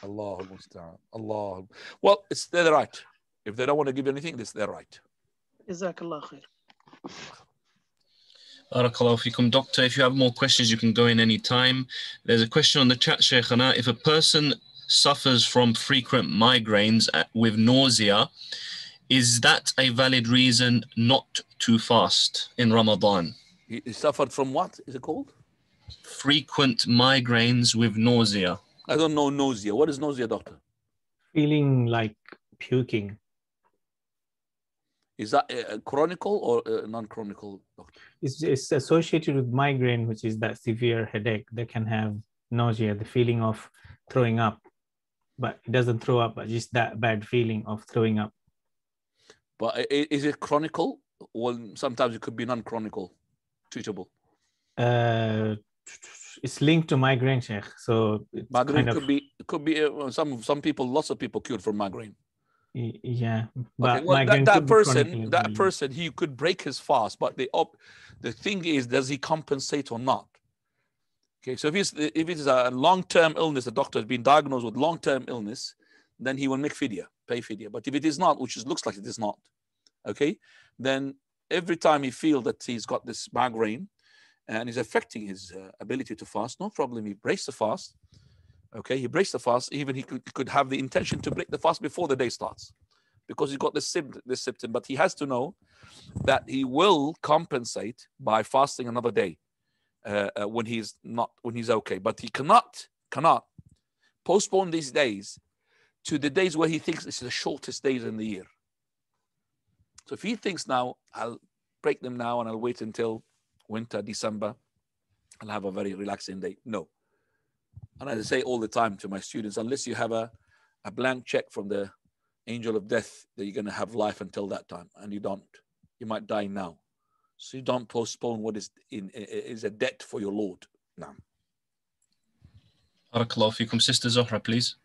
Allahu musta'an. Allah. Well, it's their right. If they don't want to give anything, it's their right. Jazakallah khair. Barakallahu fikum. Doctor, if you have more questions, you can go in any time. There's a question on the chat, Shaykhana. If a person suffers from frequent migraines with nausea, is that a valid reason not to fast in Ramadan? He suffered from what is it called? Frequent migraines with nausea. I don't know nausea. What is nausea, doctor? Feeling like puking. Is that chronical or non-chronical, doctor? It's associated with migraine, which is that severe headache that can have nausea, the feeling of throwing up, but it doesn't throw up, but just that bad feeling of throwing up. But is it chronical? Well, sometimes it could be non-chronical, treatable. It's linked to migraine, Sheikh. So it's Migraine kind of, could be some people, lots of people cured from migraine. yeah. But Okay, well, migraine that could be chronic person, as that well. person, he could break his fast, but the thing is, does he compensate or not? Okay, so if it's a long-term illness, the doctor has been diagnosed with long-term illness, then he will make fidya, pay fidya. But if it is not, which looks like it is not, okay, then every time he feels that he's got this migraine and is affecting his ability to fast, no problem, he breaks the fast. Okay, he breaks the fast. Even he could have the intention to break the fast before the day starts, because he's got this symptom. But he has to know that he will compensate by fasting another day when he's okay. But he cannot postpone these days to the days where he thinks it's the shortest days in the year. So if he thinks now, I'll break them now and I'll wait until winter, December, I'll have a very relaxing day. No. And I say all the time to my students, unless you have a blank check from the angel of death that you're going to have life until that time, and you don't, you might die now. So you don't postpone what is a debt for your Lord. Now. Barakallahu fikum. Sister Zohra, please.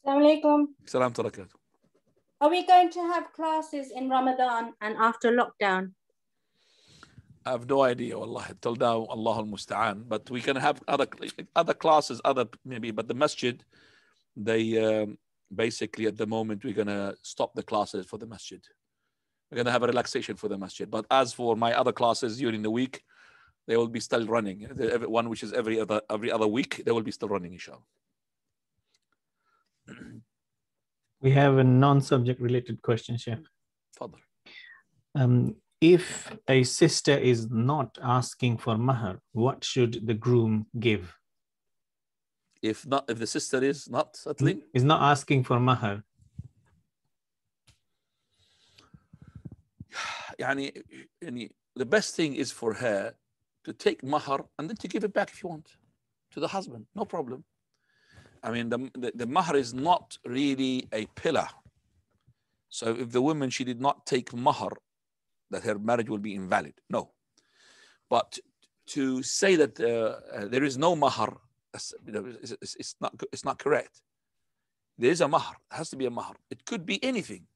Assalamu alaikum. Salam tarakat. Are we going to have classes in Ramadan and after lockdown? I have no idea, wallah, till now, Allah al-Musta'an. But we can have other classes, maybe. But the masjid, they basically at the moment, we're going to stop the classes for the masjid. We're going to have a relaxation for the masjid. But as for my other classes during the week, they will be still running. One which is every other week, they will be still running, inshallah. We have a non-subject related question, Sheikh. Fadl. If a sister is not asking for mahar, what should the groom give? If the sister is not settling? Is not asking for mahar. The best thing is for her to take mahar and then to give it back if you want to the husband. No problem. I mean, the mahar is not really a pillar. So if the woman, she did not take mahar, that her marriage will be invalid. No. But to say that there is no mahar, it's not correct. There is a mahar. It has to be a mahar. It could be anything.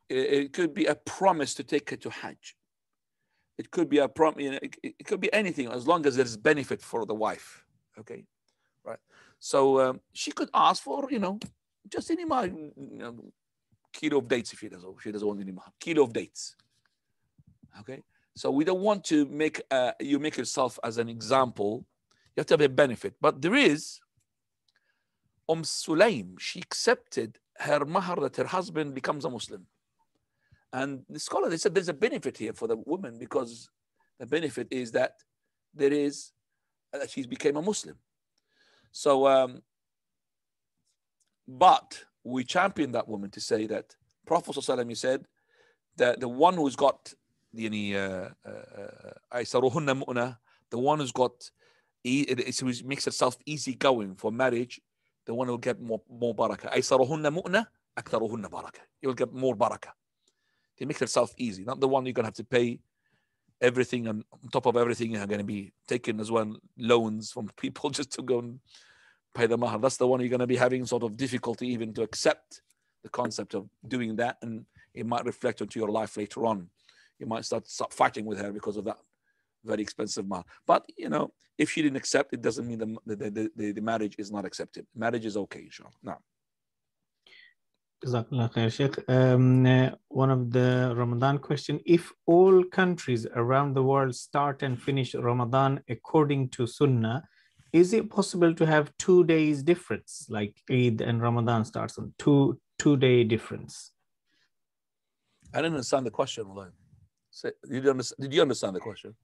It could be a promise to take her to Hajj. It could be it could be anything, as long as there's benefit for the wife. Okay, right. So she could ask for, just any kilo of dates if she doesn't want any mahar. Kilo of dates. Okay, so we don't want to make you make yourself as an example. You have to have a benefit. But there is Sulaim. She accepted her mahar that her husband becomes a Muslim. And the scholar, they said there's a benefit here for the woman, because the benefit is that that she's became a Muslim. So, but we champion that woman to say that Prophet ﷺ said that the one who's got the one who's got it makes herself easy going for marriage, the one who will get more barakah. You will get more barakah. They make herself easy, not the one you're going to have to pay everything, and on top of everything you're going to be taking as well loans from people just to go and pay the mahar. That's the one you're going to be having sort of difficulty even to accept the concept of doing that, and it might reflect onto your life later on. You might start fighting with her because of that very expensive mahar. But if she didn't accept, it doesn't mean the marriage is not accepted. Marriage is okay, inshallah. Now. One of the Ramadan question: if all countries around the world start and finish Ramadan according to Sunnah, is it possible to have 2 days difference, like Eid and Ramadan starts on 2-day difference? I didn't understand the question. Did you understand the question?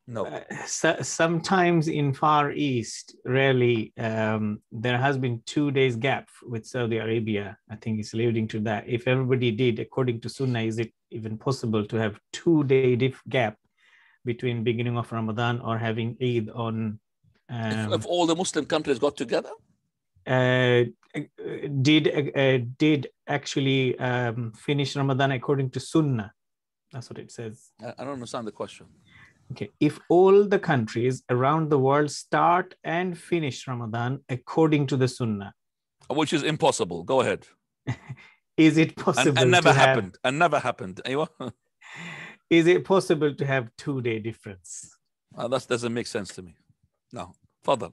No. Sometimes in Far East, rarely, there has been 2 days gap with Saudi Arabia. I think it's alluding to that. If everybody did according to Sunnah, is it even possible to have 2-day gap between beginning of Ramadan or having Eid on? If all the Muslim countries got together? Did actually finish Ramadan according to Sunnah? That's what it says. I don't understand the question. Okay, if all the countries around the world start and finish Ramadan according to the Sunnah, which is impossible. Go ahead. Is it possible? And never happened. And never happened. Is it possible to have 2-day difference? That doesn't make sense to me. No. Further.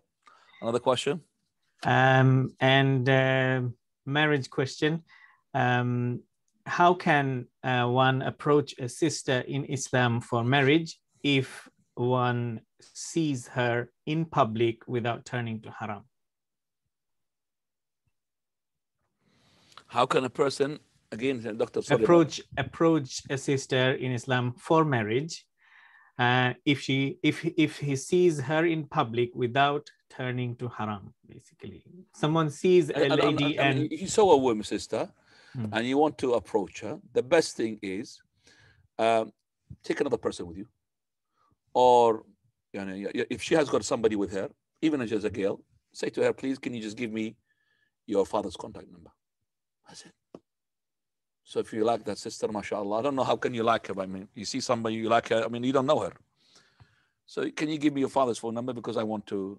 Another question. Marriage question. How can one approach a sister in Islam for marriage if one sees her in public without turning to haram? How can a person, again, Dr. approach a sister in Islam for marriage if he sees her in public without turning to haram? Basically, someone sees a lady and you saw a woman, sister, and you want to approach her. The best thing is take another person with you. Or if she has got somebody with her, even if she's a girl, say to her, please, can you just give me your father's contact number? That's it. So if you like that sister, mashallah, I don't know how can you like her. I mean, you see somebody, you like her, I mean, you don't know her. So can you give me your father's phone number because I want to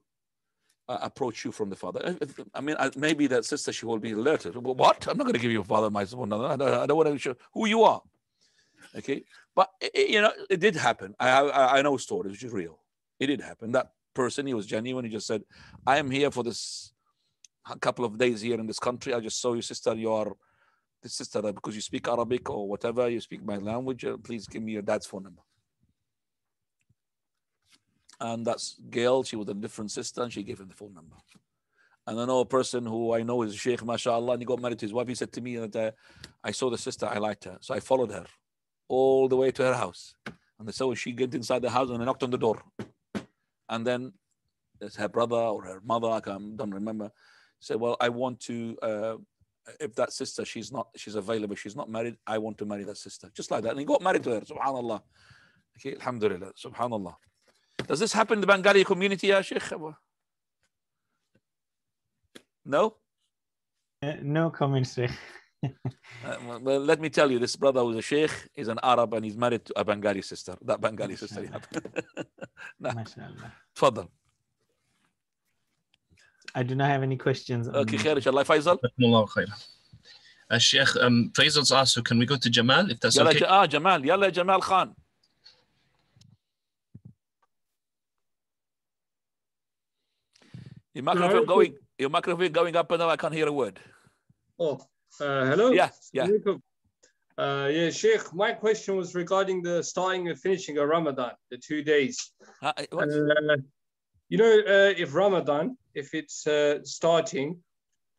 approach you from the father? I mean, maybe that sister, she will be alerted. What? I'm not going to give you your father my phone number. I don't want to show who you are. Okay. But, it did happen. I know stories, which is real. It did happen. That person, he was genuine. He just said, I am here for this couple of days here in this country. I just saw you, sister. You are the sister because you speak Arabic or whatever. You speak my language. Please give me your dad's phone number. And that's girl. She was a different sister and she gave him the phone number. And I know a person who I know is a sheikh, mashallah, and he got married to his wife. He said to me that I saw the sister, I liked her. So I followed her all the way to her house. And so she get inside the house and I knocked on the door. And then there's her brother or her mother, I don't remember, said, well, I want to, if that sister, she's available, she's not married, I want to marry that sister. Just like that. And he got married to her, subhanallah. Okay, alhamdulillah, subhanallah. Does this happen in the Bengali community, ya Sheikh? No? No comments, Sheikh. Well, let me tell you, this brother who's a sheikh is an Arab and he's married to a Bengali sister. That Bengali sister. MashaAllah. Tfaddal. I do not have any questions. Okay, khair, inshallah. Faisal? Sheikh, Faisal's asked, so can we go to Jamal, if that's okay? Jamal. Yalla, Jamal Khan. Your microphone going up and down. I can't hear a word. Oh. Hello? Yeah. Sheikh, my question was regarding the starting and finishing of Ramadan, the 2 days. If Ramadan, if it's starting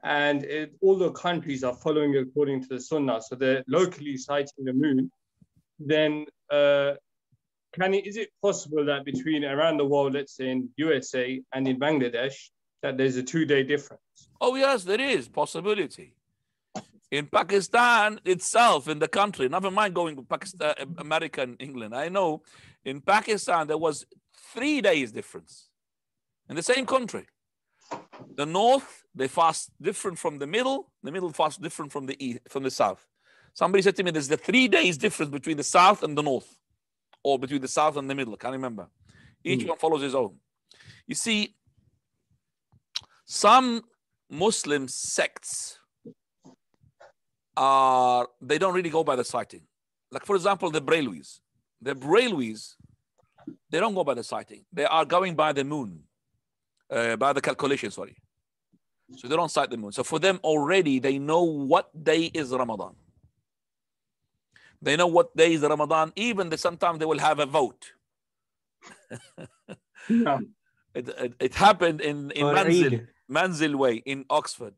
and all the countries are following according to the Sunnah, so they're locally sighting the moon, then is it possible that between around the world, let's say in USA and in Bangladesh, that there's a 2-day difference? Oh, yes, there is possibility. In Pakistan itself, in the country, never mind going to Pakistan, America and England. I know in Pakistan, there was 3 days difference in the same country. The north, they fast different from the middle fast different from the east, from the south. Somebody said to me, there's the 3 days difference between the south and the north, or between the south and the middle. I can't remember. Each one follows his own. You see, some Muslim sects they don't really go by the sighting. Like, for example, the Brailwis. The Brailwis, they don't go by the sighting. They are going by the moon, by the calculation, sorry. So they don't sight the moon. So for them already, they know what day is Ramadan. They know what day is Ramadan. Even sometimes they will have a vote. It happened in Manzil Way in Oxford,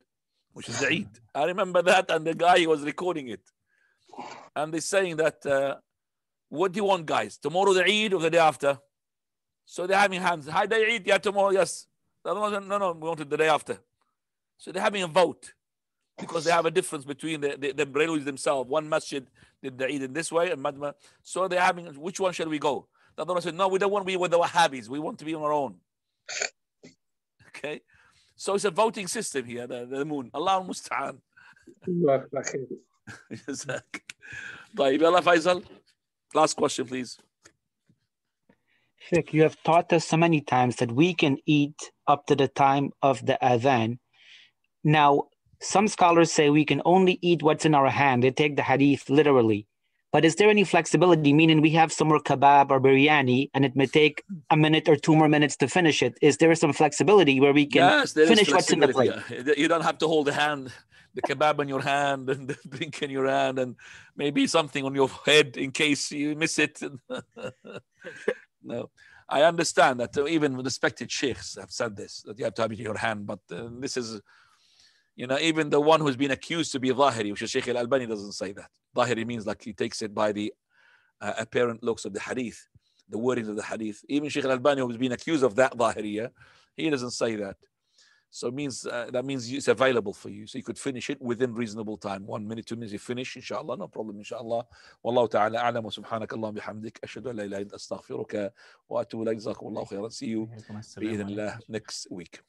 which is the Eid. I remember that, and the guy was recording it. And they're saying that, what do you want, guys? Tomorrow the Eid or the day after? So they're having hands. Hi, they eat, yeah, tomorrow, yes. The other one, no, we want it the day after. So they're having a vote because they have a difference between the Brelus themselves. One masjid did the Eid in this way, and so they're having, which one shall we go? The other one said, no, we don't want to be with the Wahhabis. We want to be on our own. Okay? So it's a voting system here, the moon. Allah musta'an. طيب يلا Faisal. Last question, please. Sheikh, you have taught us so many times that we can eat up to the time of the adhan. Now, some scholars say we can only eat what's in our hand. They take the hadith literally. But is there any flexibility, meaning we have some more kebab or biryani and it may take a minute or 2 more minutes to finish it? Is there some flexibility where we can finish what's in the plate? You don't have to hold the hand, the kebab in your hand and the drink in your hand and maybe something on your head in case you miss it. No, I understand that even respected sheikhs have said this, that you have to have it in your hand, but this is, even the one who's been accused to be Zahiri, which is Sheikh Al-Albani, doesn't say that. Zahiri means like he takes it by the apparent looks of the hadith, the wording of the hadith. Even Sheikh Al-Albani, who's been accused of that Zahiriya, he doesn't say that. So it means that means it's available for you. So you could finish it within reasonable time. 1 minute, 2 minutes, you finish, inshallah, no problem, inshallah. Wallahu ta'ala a'lam wa subhanak Allahumma bihamdik. Ashhadu an la ilaha illa anta astaghfiruka wa atubu ilayk. Jazakumullahu khairan. See you bi idhnillah next week.